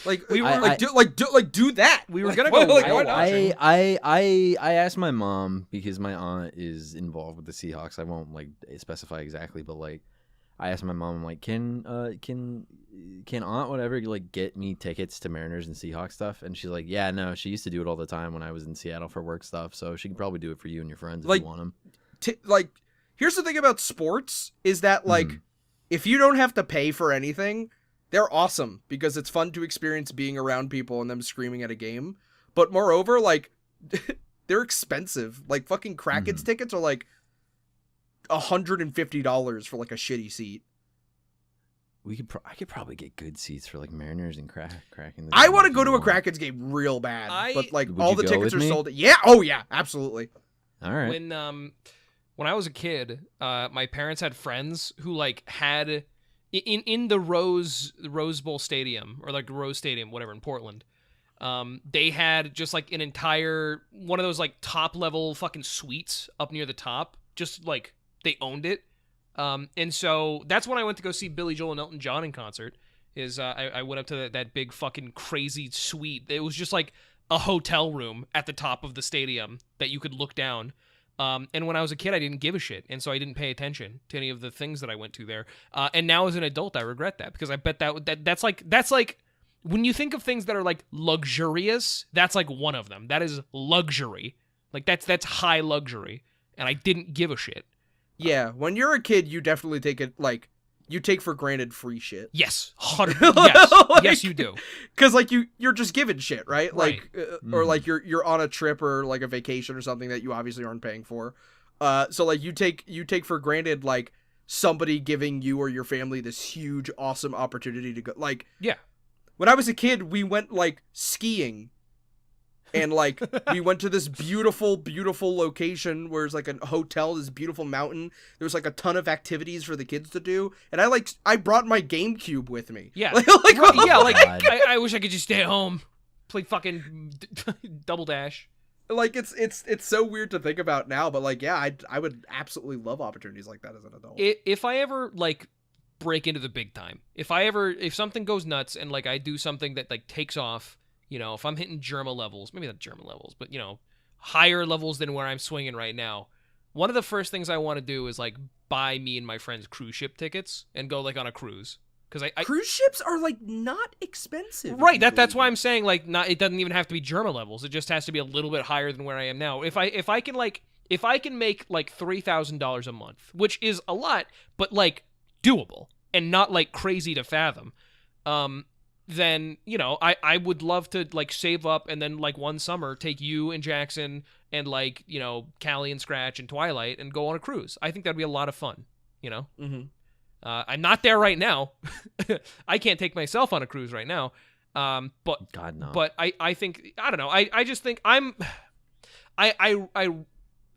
Like we were do that. We were gonna go. I asked my mom because my aunt is involved with the Seahawks. I won't like specify exactly, but like I asked my mom, I'm like, can aunt whatever like get me tickets to Mariners and Seahawks stuff? And she's like, yeah, no, she used to do it all the time when I was in Seattle for work stuff, so she can probably do it for you and your friends if you want them. Like, here's the thing about sports is that like if you don't have to pay for anything, they're awesome because it's fun to experience being around people and them screaming at a game. But moreover, like they're expensive. Like fucking Kraken's tickets are like $150 for like a shitty seat. I could probably get good seats for like Mariners and Kraken. I want to go to a Kraken's game real bad, but like all the tickets are sold. Yeah, oh yeah, absolutely. All right. When I was a kid, my parents had friends who like had in the Rose Bowl Stadium or like Rose Stadium, whatever in Portland. They had just like an entire one of those like top level fucking suites up near the top, just like. They owned it. And so that's when I went to go see Billy Joel and Elton John in concert. I went up to that big fucking crazy suite. It was just like a hotel room at the top of the stadium that you could look down. And when I was a kid, I didn't give a shit. And so I didn't pay attention to any of the things that I went to there. And now as an adult, I regret that because I bet that's like when you think of things that are like luxurious, that's like one of them. That is luxury. Like that's high luxury. And I didn't give a shit. Yeah, when you're a kid, you definitely take it like you take for granted free shit. Yes, 100%. Yes, like, yes, you do. Because like you're just given shit, right? Like, or like you're on a trip or like a vacation or something that you obviously aren't paying for. So like you take for granted like somebody giving you or your family this huge, awesome opportunity to go. Like, yeah, when I was a kid, we went like skiing. And, like, we went to this beautiful, beautiful location where it's, like, a hotel, this beautiful mountain. There was, like, a ton of activities for the kids to do. And I brought my GameCube with me. Yeah. Oh I wish I could just stay at home, play fucking Double Dash. Like, it's so weird to think about now. But, like, yeah, I would absolutely love opportunities like that as an adult. If I ever, like, break into the big time, if something goes nuts and, like, I do something that, like, takes off, you know, if I'm hitting Germa levels, maybe not Germa levels, but, you know, higher levels than where I'm swinging right now, one of the first things I want to do is, like, buy me and my friends cruise ship tickets and go, like, on a cruise. Because cruise ships are, like, not expensive. Right, that's why I'm saying, like, it doesn't even have to be Germa levels. It just has to be a little bit higher than where I am now. If I can make, like, $3,000 a month, which is a lot, but, like, doable and not, like, crazy to fathom, then, you know, I would love to, like, save up and then, like, one summer take you and Jackson and, like, you know, Callie and Scratch and Twilight and go on a cruise. I think that'd be a lot of fun, you know? Mm-hmm. I'm not there right now. I can't take myself on a cruise right now. But God, no. But I think, I don't know. I just think I am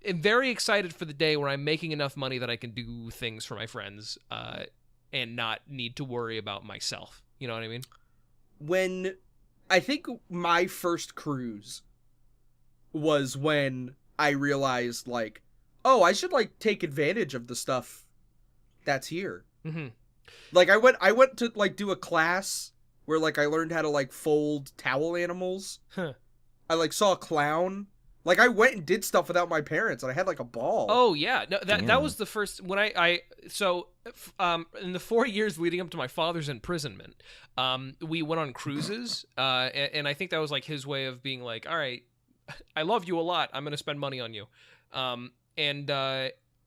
very excited for the day where I'm making enough money that I can do things for my friends and not need to worry about myself. You know what I mean? When I think my first cruise was when I realized, like, oh, I should, like, take advantage of the stuff that's here. Mm-hmm. Like, I went to, like, do a class where, like, I learned how to, like, fold towel animals. Huh. I, like, saw a clown. Like, I went and did stuff without my parents, and I had, like, a ball. Oh, yeah. No, that was the first... When in the 4 years leading up to my father's imprisonment, we went on cruises, and I think that was, like, his way of being like, all right, I love you a lot. I'm going to spend money on you. And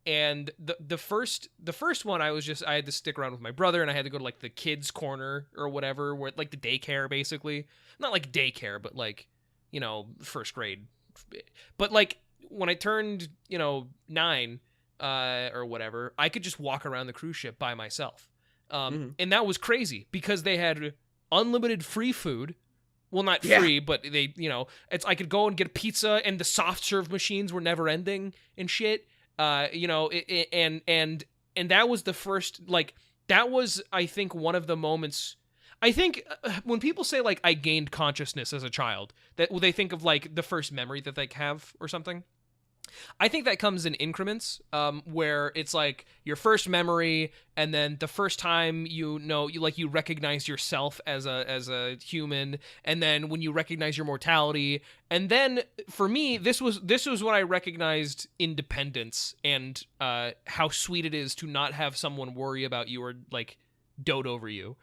And the first one, I had to stick around with my brother, and I had to go to like the kids corner or whatever, where like the daycare, basically. Not like daycare, but like, first grade. But like when I turned, 9 or whatever, I could just walk around the cruise ship by myself. And that was crazy because they had unlimited free food. Well, not free, but they, I could go and get a pizza, and the soft serve machines were never ending and shit. And that was the first, like, that was, I think, one of the moments. I think when people say like I gained consciousness as a child, that they think of like the first memory that they have or something. I think that comes in increments, where it's like your first memory, and then the first time you recognize yourself as a human, and then when you recognize your mortality, and then for me, this was when I recognized independence and how sweet it is to not have someone worry about you or like dote over you.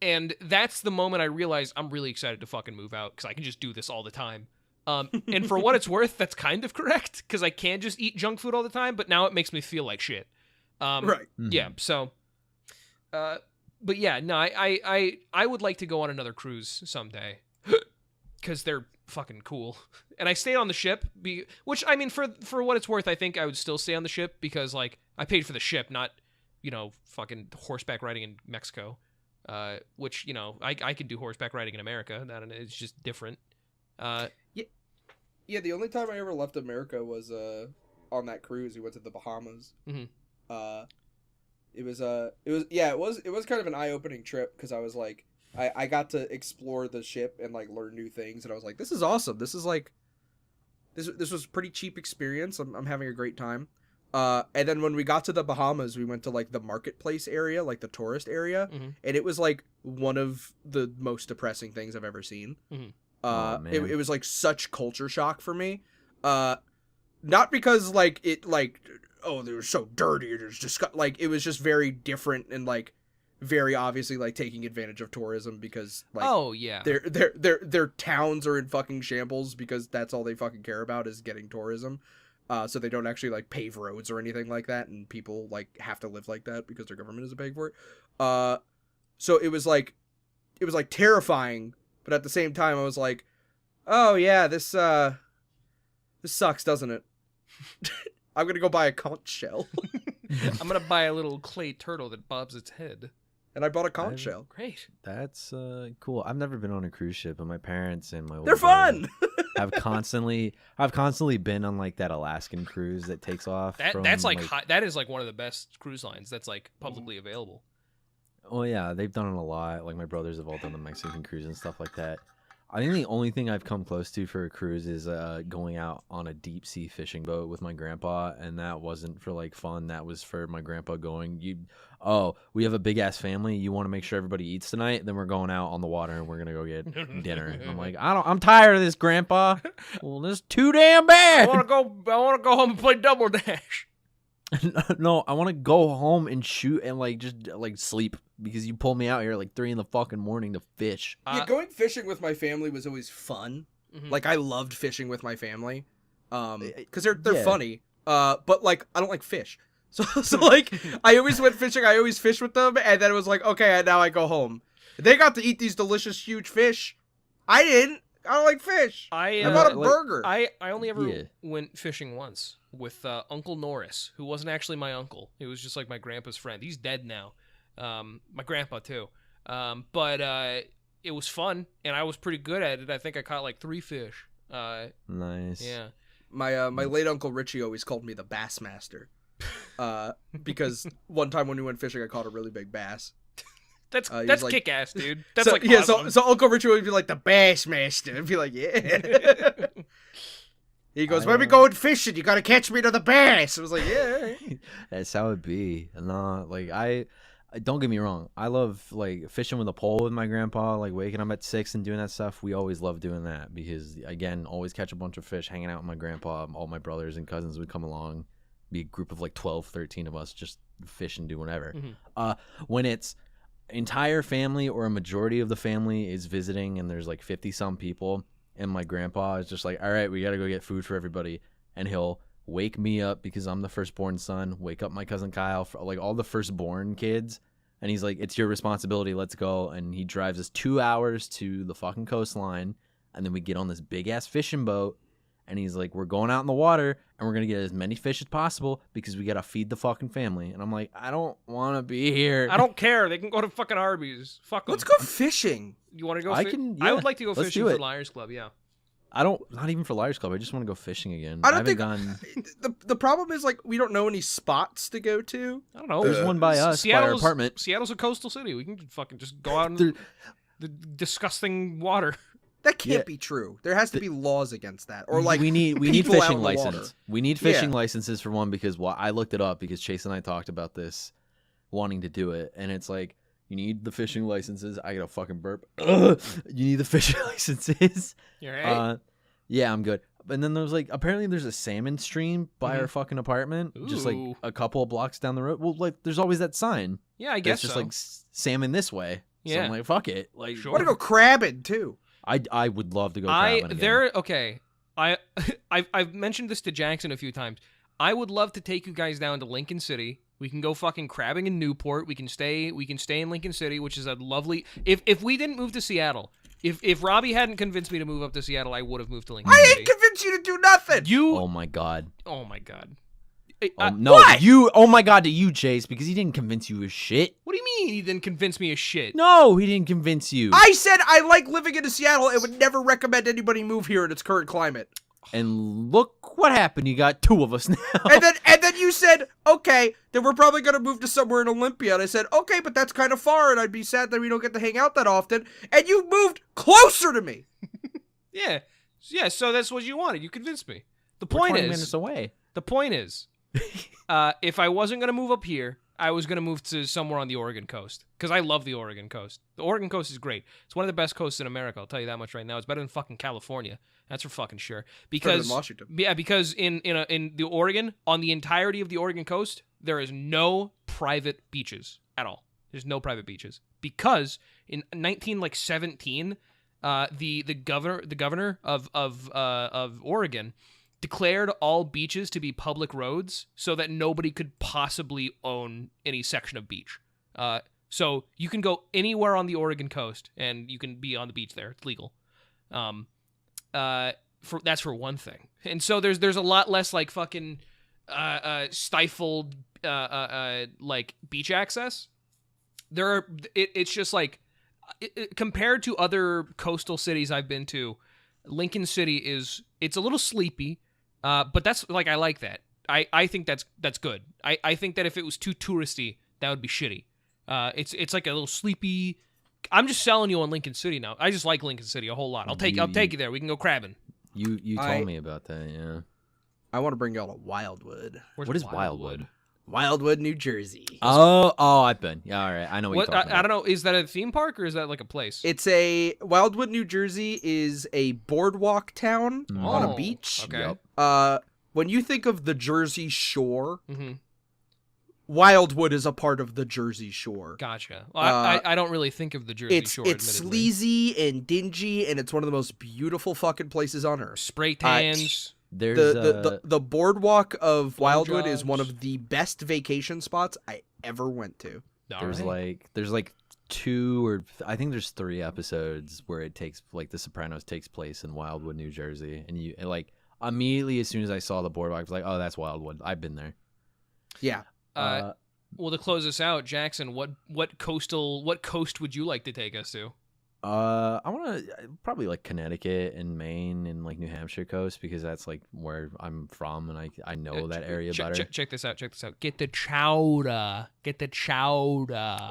And that's the moment I realized I'm really excited to fucking move out because I can just do this all the time. And for what it's worth, that's kind of correct because I can just eat junk food all the time, but now it makes me feel like shit. Right. Mm-hmm. Yeah. So, but yeah, no, I would like to go on another cruise someday because they're fucking cool. And I stayed on the ship, which I mean, for what it's worth, I think I would still stay on the ship because like I paid for the ship, not, fucking horseback riding in Mexico. Which, I can do horseback riding in America. It's just different. Yeah, the only time I ever left America was on that cruise. We went to the Bahamas. Mm-hmm. It was kind of an eye-opening trip because I was like, I got to explore the ship and like learn new things, and I was like, this is awesome. This is like, this was a pretty cheap experience. I'm having a great time. And then when we got to the Bahamas, we went to like the marketplace area, like the tourist area, and it was like one of the most depressing things I've ever seen. Mm-hmm. It was like such culture shock for me. Not because like it like, oh, they were so dirty or just like, it was just very different and like very obviously like taking advantage of tourism because like, oh yeah, their towns are in fucking shambles because that's all they fucking care about is getting tourism. So they don't actually like pave roads or anything like that, and people like have to live like that because their government isn't paying for it. So it was like terrifying, but at the same time I was like, oh yeah, this sucks, doesn't it? I'm gonna go buy a conch shell. I'm gonna buy a little clay turtle that bobs its head. And I bought a conch shell. Great. That's cool. I've never been on a cruise ship, but my parents and my older They're fun. I've constantly been on like that Alaskan cruise that takes off. That is like one of the best cruise lines that's like publicly available. Oh yeah, they've done it a lot. Like my brothers have all done the Mexican cruise and stuff like that. I think the only thing I've come close to for a cruise is going out on a deep sea fishing boat with my grandpa, and that wasn't for like fun. That was for my grandpa going, we have a big ass family. You want to make sure everybody eats tonight? Then we're going out on the water and we're gonna go get dinner. And I'm like, I'm tired of this, Grandpa. Well, this is too damn bad. I want to go home and play Double Dash. No, I want to go home and shoot and like just like sleep because you pulled me out here at like 3 a.m. to fish. Yeah, going fishing with my family was always fun. Mm-hmm. Like I loved fishing with my family, because they're funny. But like I don't like fish, so like I always went fishing. I always fished with them, and then it was like, okay, now I go home. They got to eat these delicious huge fish. I didn't. I don't like fish. I bought a burger. I only ever went fishing once with Uncle Norris, who wasn't actually my uncle. He was just like my grandpa's friend. He's dead now. My grandpa too. But it was fun, and I was pretty good at it. I think I caught like 3 fish. Nice. Yeah. My late Uncle Richie always called me the Bass Master. Because one time when we went fishing, I caught a really big bass. That's like, kick-ass, dude. That's so Uncle Richie would be like, the Bass Master. I'd be like, yeah. He goes, when we going fishing, you gotta catch me to the bass. I was like, yeah. That's how it be. No, like I don't get me wrong. I love like fishing with a pole with my grandpa, like waking up at 6 and doing that stuff. We always love doing that because again, always catch a bunch of fish, hanging out with my grandpa. All my brothers and cousins would come along, be a group of like 12, 13 of us, just fish and do whatever. Mm-hmm. When it's entire family or a majority of the family is visiting and there's like 50 some people and my grandpa is just like, all right, we gotta go get food for everybody, and he'll wake me up because I'm the firstborn son, wake up my cousin Kyle, like all the firstborn kids. And he's like, it's your responsibility. Let's go. And he drives us 2 hours to the fucking coastline. And then we get on this big ass fishing boat. And he's like, we're going out in the water and we're going to get as many fish as possible because we got to feed the fucking family. And I'm like, I don't want to be here. I don't care. They can go to fucking Arby's. Fuck them. Let's go fishing. You want to go? Yeah, I would like to go let's fishing do for it. Liars Club. Yeah. Not even for Liars Club. I just want to go fishing again. I don't haven't think gone. the problem is like we don't know any spots to go to. I don't know. There's one by us, by our apartment. Seattle's a coastal city. We can fucking just go out in the disgusting water. That can't be true. There has to be laws against that, or like we need people out fishing in the water. license. We need fishing licenses for one because I looked it up because Chase and I talked about this, wanting to do it, and it's like you need the fishing licenses. I got a fucking burp. You need the fishing licenses. You're right. Yeah, I'm good. And then apparently there's a salmon stream by our fucking apartment, just like Ooh. a couple of blocks down the road. Well, like there's always that sign. Yeah, I guess just so. like salmon this way. So Yeah. I'm like, fuck it. Like, Sure. I want to go crabbing too. I would love to go crabbing again. I've mentioned this to Jackson a few times. I would love to take you guys down to Lincoln City. We can go fucking crabbing in Newport. We can stay in Lincoln City, which is a lovely. If we didn't move to Seattle, if Robbie hadn't convinced me to move up to Seattle, I would have moved to Lincoln I City. ain't convinced you to do nothing. Oh my god. Oh my god. No, What? you. Oh my god, to you, Chase, because he didn't convince you of shit. What do you mean he didn't convince me of shit? No, he didn't convince you. I said I like living in Seattle and would never recommend anybody move here in its current climate. And look what happened. You got two of us now. And then you said, okay, then we're probably gonna move to somewhere in Olympia. And I said, okay, but that's kind of far, and I'd be sad that we don't get to hang out that often. And you moved closer to me. Yeah. So that's what you wanted. You convinced me. The We're point 20 is. minutes away. The point is, if I wasn't gonna move up here, I was gonna move to somewhere on the Oregon coast because I love the Oregon coast. The Oregon coast is great. It's one of the best coasts in America. I'll tell you that much right now. It's better than fucking California. That's for fucking sure. Better Because than Washington. yeah, because in the Oregon, on the entirety of the Oregon coast, there is no private beaches at all. There's no private beaches because in 1917, the governor of Oregon declared all beaches to be public roads so that nobody could possibly own any section of beach. So you can go anywhere on the Oregon coast and you can be on the beach there. It's legal. That's for one thing. And so there's a lot less like fucking stifled like beach access. It's just like compared to other coastal cities I've been to, Lincoln City it's a little sleepy. But that's like I like that. I think that's good. I think that if it was too touristy, that would be shitty. It's like a little sleepy. I'm just selling you on Lincoln City now. I just like Lincoln City a whole lot. I'll take you there. We can go crabbing. You told me about that, yeah. I want to bring y'all to Wildwood. What is Wildwood? Wildwood, New Jersey. Oh, I've been. Yeah, all right. I know what you're talking I about. don't know. Is that a theme park or is that like a place? Wildwood, New Jersey is a boardwalk town on a beach. Okay. Yep. When you think of the Jersey Shore, Mm-hmm. Wildwood is a part of the Jersey Shore. Gotcha. Well, I don't really think of the Jersey Shore. It's admittedly. sleazy and dingy, and it's one of the most beautiful fucking places on earth. Spray tans. There's The boardwalk of Wildwood is one jobs. of the best vacation spots I ever went to. there's Alright. like 2 or I think there's 3 episodes where it takes like The Sopranos takes place in Wildwood, New Jersey, and you like immediately as soon as I saw the boardwalk, I was like, oh, that's Wildwood. I've been there. Yeah. Well, to close this out, Jackson, what coast would you like to take us to? I want to probably like Connecticut and Maine and like New Hampshire coast because that's like where I'm from and I know that area better. Check this out. Get the chowder.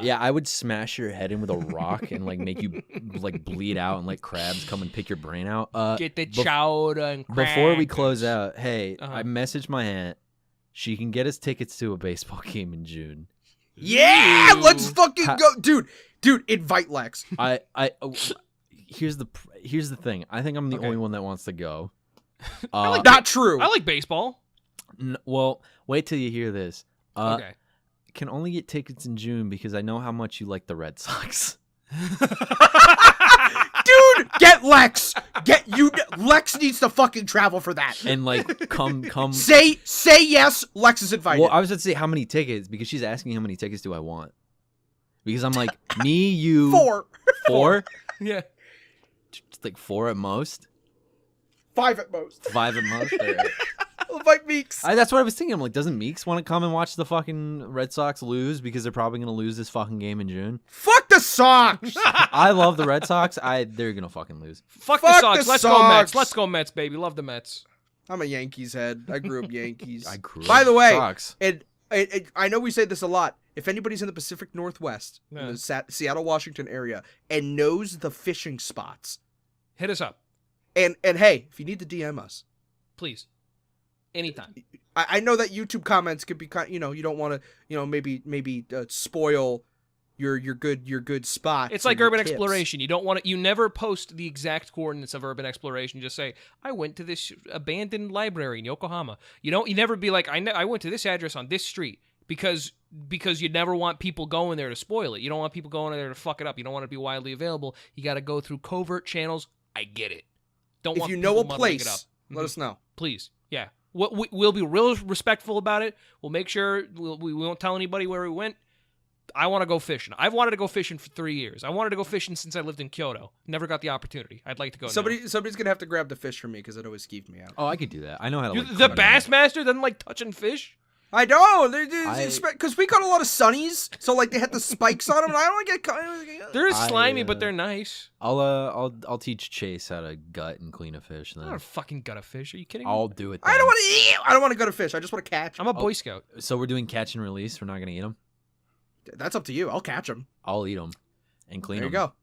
Yeah, I would smash your head in with a rock and like make you like bleed out and like crabs come and pick your brain out. Get the chowder and Before we close crackers. out, hey, Uh-huh. I messaged my aunt. She can get us tickets to a baseball game in June. Yeah, Ooh. let's fucking go, dude. Invite Lex. Here's the thing. I think I'm the Okay. only one that wants to go. Not true. I like baseball. Well, wait till you hear this. Okay. Can only get tickets in June because I know how much you like the Red Sox. Dude, get Lex. Lex needs to fucking travel for that. And like, come. Say yes. Lex is invited. Well, I was going to say how many tickets because she's asking how many tickets do I want. Because I'm like, me, you, 4. 4. Yeah. Just like 4 at most. 5 at most. 5 at most. All right. Like Meeks. That's what I was thinking. I'm like, doesn't Meeks want to come and watch the fucking Red Sox lose because they're probably going to lose this fucking game in June? Fuck the Sox. I love the Red Sox. They're going to fucking lose. Fuck the Sox. Let's go Mets. Let's go Mets, baby. Love the Mets. I'm a Yankees head. I grew up Yankees. By the way, Sox. I know we say this a lot. If anybody's in the Pacific Northwest, in the Seattle, Washington area, and knows the fishing spots, hit us up. And hey, if you need to DM us, please. Anytime. I know that YouTube comments could be kind. You don't want to. Maybe spoil your good spot. It's like urban exploration. You don't want to. You never post the exact coordinates of urban exploration. Just say I went to this abandoned library in Yokohama. You never be like I went to this address on this street because you never want people going there to spoil it. You don't want people going there to fuck it up. You don't want it to be widely available. You got to go through covert channels. I get it. If you know a place, let us know, please. Yeah. We'll be real respectful about it. We'll make sure we won't tell anybody where we went. I want to go fishing. I've wanted to go fishing for 3 years. I wanted to go fishing since I lived in Kyoto. Never got the opportunity. I'd like to go now. Somebody's going to have to grab the fish from me because it always skeeved me out. Oh, I could do that. I know how to. The Bassmaster doesn't like touching fish? I know, because we caught a lot of sunnies, so like they had the spikes on them, and I don't get caught. They're slimy, but they're nice. I'll teach Chase how to gut and clean a fish. Then. I don't fucking gut a fish. Are you kidding me? I'll do it. Then. I don't want to eat. I don't want to gut a fish. I just want to catch. I'm a Boy Scout. So we're doing catch and release. We're not gonna eat them. That's up to you. I'll catch them. I'll eat them and clean them. There you go.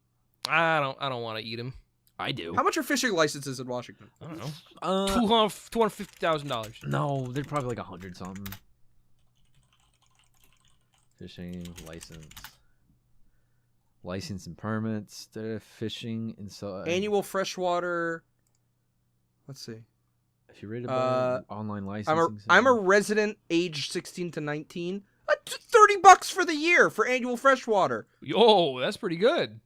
I don't want to eat them. I do. How much are fishing licenses in Washington? I don't know. $250,000. No, they're probably like 100 something. Fishing license and permits. Fishing and so annual freshwater. Let's see. If you read about online licensing, I'm a resident, age 16 to 19. $30 for the year for annual freshwater. Yo, that's pretty good.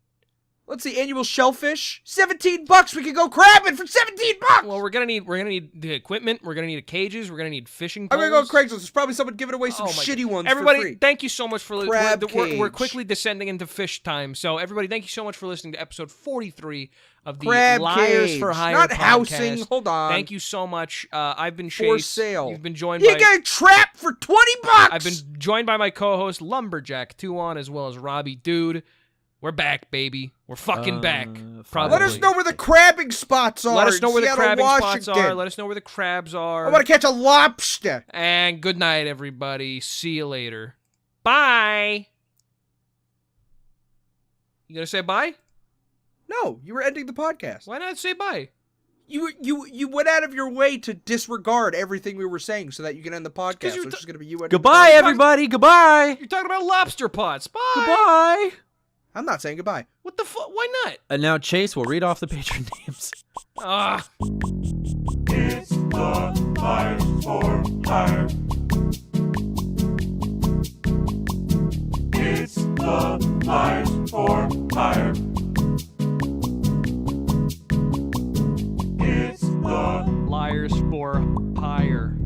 Let's see, annual shellfish, $17. We could go crabbing for $17. Well, we're gonna need the equipment. We're gonna need cages. We're gonna need fishing poles. I'm gonna go Craigslist. There's probably someone giving away some shitty ones. Everybody, for free. Thank you so much for listening. We're quickly descending into fish time. So everybody, thank you so much for listening to episode 43 of the Crab Liars cage. for Hire Not podcast. Housing. Hold on. Thank you so much. I've been Chase. For sale. You've been joined You by. get trapped for $20. I've been joined by my co-host Lumberjack 2on as well as Robbie Dude. We're back, baby. We're fucking back. Probably. Let us know where the crabbing spots are. Let us know where the Seattle, crabbing Washington. spots are. Let us know where the crabs are. I want to catch a lobster. And good night, everybody. See you later. Bye. You gonna say bye? No, you were ending the podcast. Why not say bye? You went out of your way to disregard everything we were saying so that you can end the podcast. So it's just gonna be you. Goodbye, everybody. Goodbye. You're talking about lobster pots. Bye. Goodbye. I'm not saying goodbye. What the fuck? Why not? And now Chase will read off the patron names. It's the Liars for Hire. It's the Liars for Hire. It's the Liars for Hire.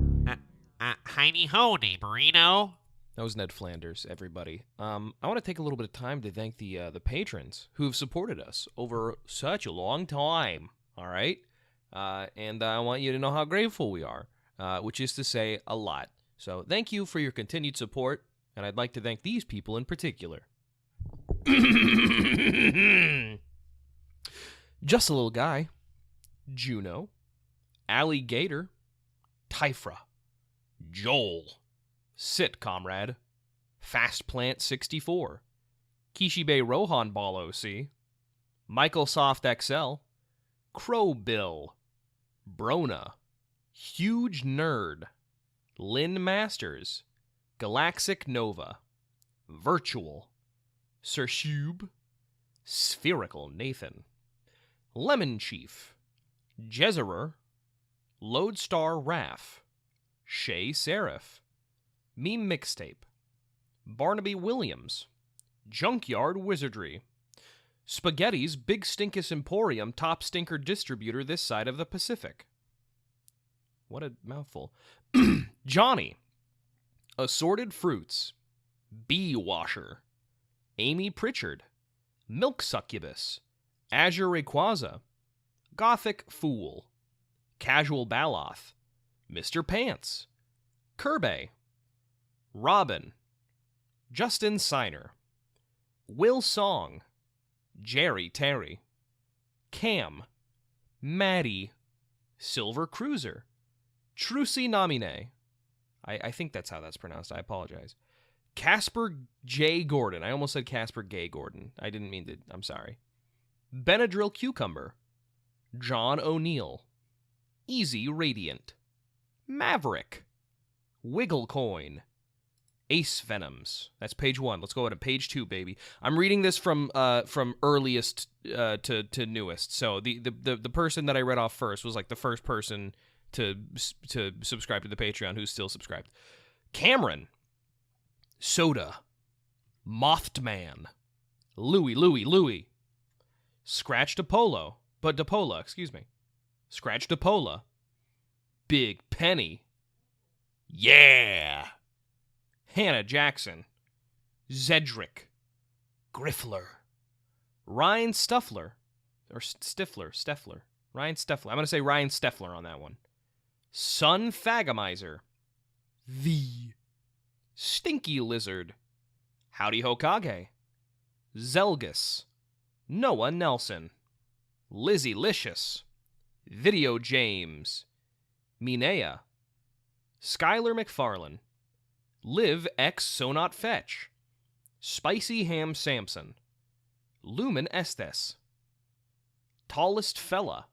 Heiny ho, neighborino. That was Ned Flanders, everybody. I want to take a little bit of time to thank the patrons who've supported us over such a long time. All right, and I want you to know how grateful we are, which is to say a lot. So thank you for your continued support, and I'd like to thank these people in particular. Just a Little Guy, Juno, Alligator, Typhra, Joel, Sit, Comrade, Fast Plant 64, Kishibe Rohan Ball OC, Michael Soft XL, Crow Bill, Brona, Huge Nerd, Lynn Masters, Galaxic Nova, Virtual, Sir Shube, Spherical Nathan, Lemon Chief, Jezerer, Lodestar Raff, Shay Seraph, Meme Mixtape, Barnaby Williams, Junkyard Wizardry, Spaghetti's Big Stinkus Emporium, top stinker distributor this side of the Pacific. What a mouthful. Johnny. Assorted Fruits. Bee Washer. Amy Pritchard. Milk Succubus. Azure Rayquaza. Gothic Fool. Casual Baloth. Mr. Pants. Kirby. Robin. Justin Signer. Will Song. Jerry Terry. Cam. Maddie. Silver Cruiser. Trucy Namine. I think that's how that's pronounced. I apologize. Casper J. Gordon. I almost said Casper Gay Gordon. I didn't mean to. I'm sorry. Benadryl Cucumber. John O'Neill. Easy Radiant. Maverick. Wiggle Coin. Ace Venoms. That's page 1. Let's go to page 2, baby. I'm reading this from earliest to newest. So the person that I read off first was like the first person to subscribe to the Patreon who's still subscribed. Cameron. Soda. Mothed Man. Louie. Scratch DePola. Scratch DePola. Big Penny. Yeah. Hannah Jackson. Zedric. Griffler. Ryan Stuffler. Or Steffler. Ryan Steffler. I'm going to say Ryan Steffler on that one. Sun Fagamizer. The. Stinky Lizard. Howdy Hokage. Zelgus. Noah Nelson. Lizzie Licious. Video James. Minea. Skylar McFarlane. Liv X Sonot Fetch. Spicy Ham Samson. Lumen Estes. Tallest Fella.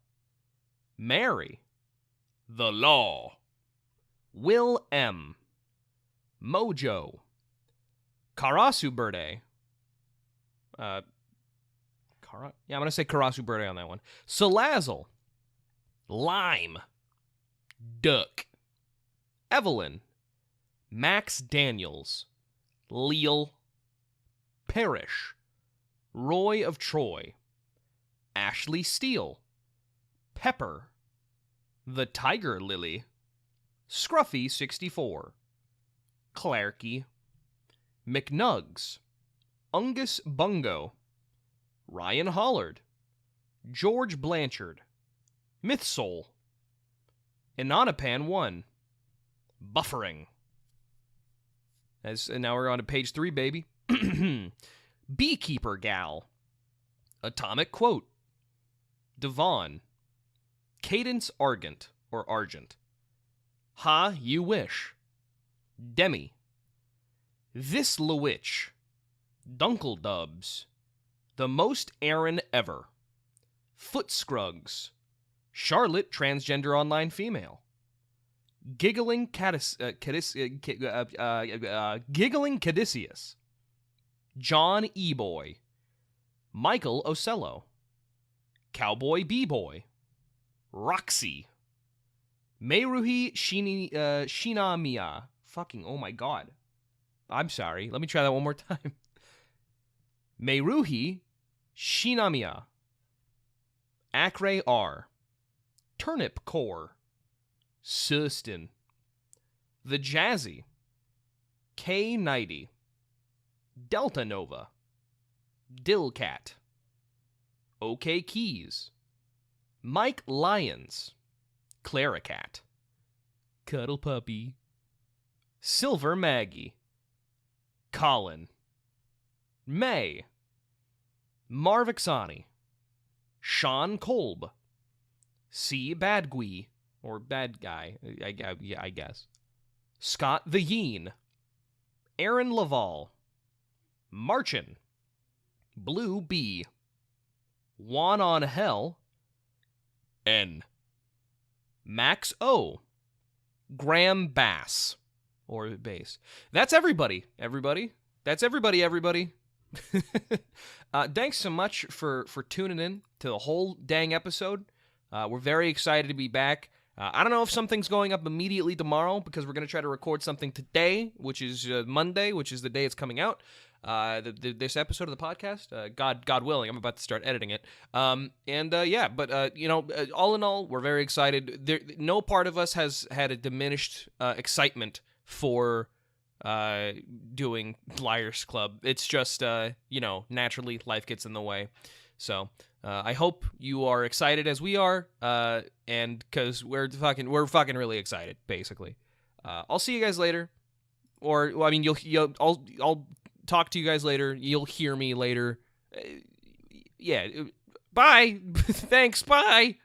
Mary. The Law. Will M. Mojo. Karasu Birde. I'm going to say Karasu Birde on that one. Salazzle. Lime. Duck. Evelyn. Max Daniels. Leal. Parrish. Roy of Troy. Ashley Steele. Pepper. The Tiger Lily. Scruffy64. Clarky. McNugs. Ungus Bungo. Ryan Hollard. George Blanchard. Mythsoul. Inanapan 1. Buffering. And now we're on to page 3, baby. Beekeeper Gal. Atomic Quote. Devon. Cadence Argent. Ha, You Wish. Demi. This Lewitch. Dunkle Dubs. The Most Aaron Ever. Foot Scrugs. Charlotte Transgender Online Female. Giggling Caduceus. John E-Boy. Michael Ocello. Cowboy B-Boy. Roxy. Meiruhi Shinamiya. Fucking, oh my god. I'm sorry. Let me try that one more time. Meiruhi Shinamiya. Acre R. Turnip Core. Sustin. The Jazzy. K90. Delta Nova. Dillcat. OK Keys. Mike Lyons. Claricat. Cuddle Puppy. Silver Maggie. Colin. May. Marvixani. Sean Kolb. C. Badgui. Or Bad Guy, I guess. Scott the Yeen. Aaron Laval. Marchin. Blue B. Juan on Hell. N. Max O. Graham Bass. Or Bass. That's everybody. That's everybody. Thanks so much for tuning in to the whole dang episode. We're very excited to be back. I don't know if something's going up immediately tomorrow because we're going to try to record something today, which is Monday, which is the day it's coming out. this episode of the podcast. God willing, I'm about to start editing it. All in all, we're very excited. No part of us has had a diminished excitement for doing Liars Club. It's just naturally life gets in the way. So I hope you are excited as we are, and because we're fucking really excited, basically. I'll see you guys later, or well, I mean, I'll talk to you guys later. You'll hear me later. Yeah. Bye. Thanks. Bye.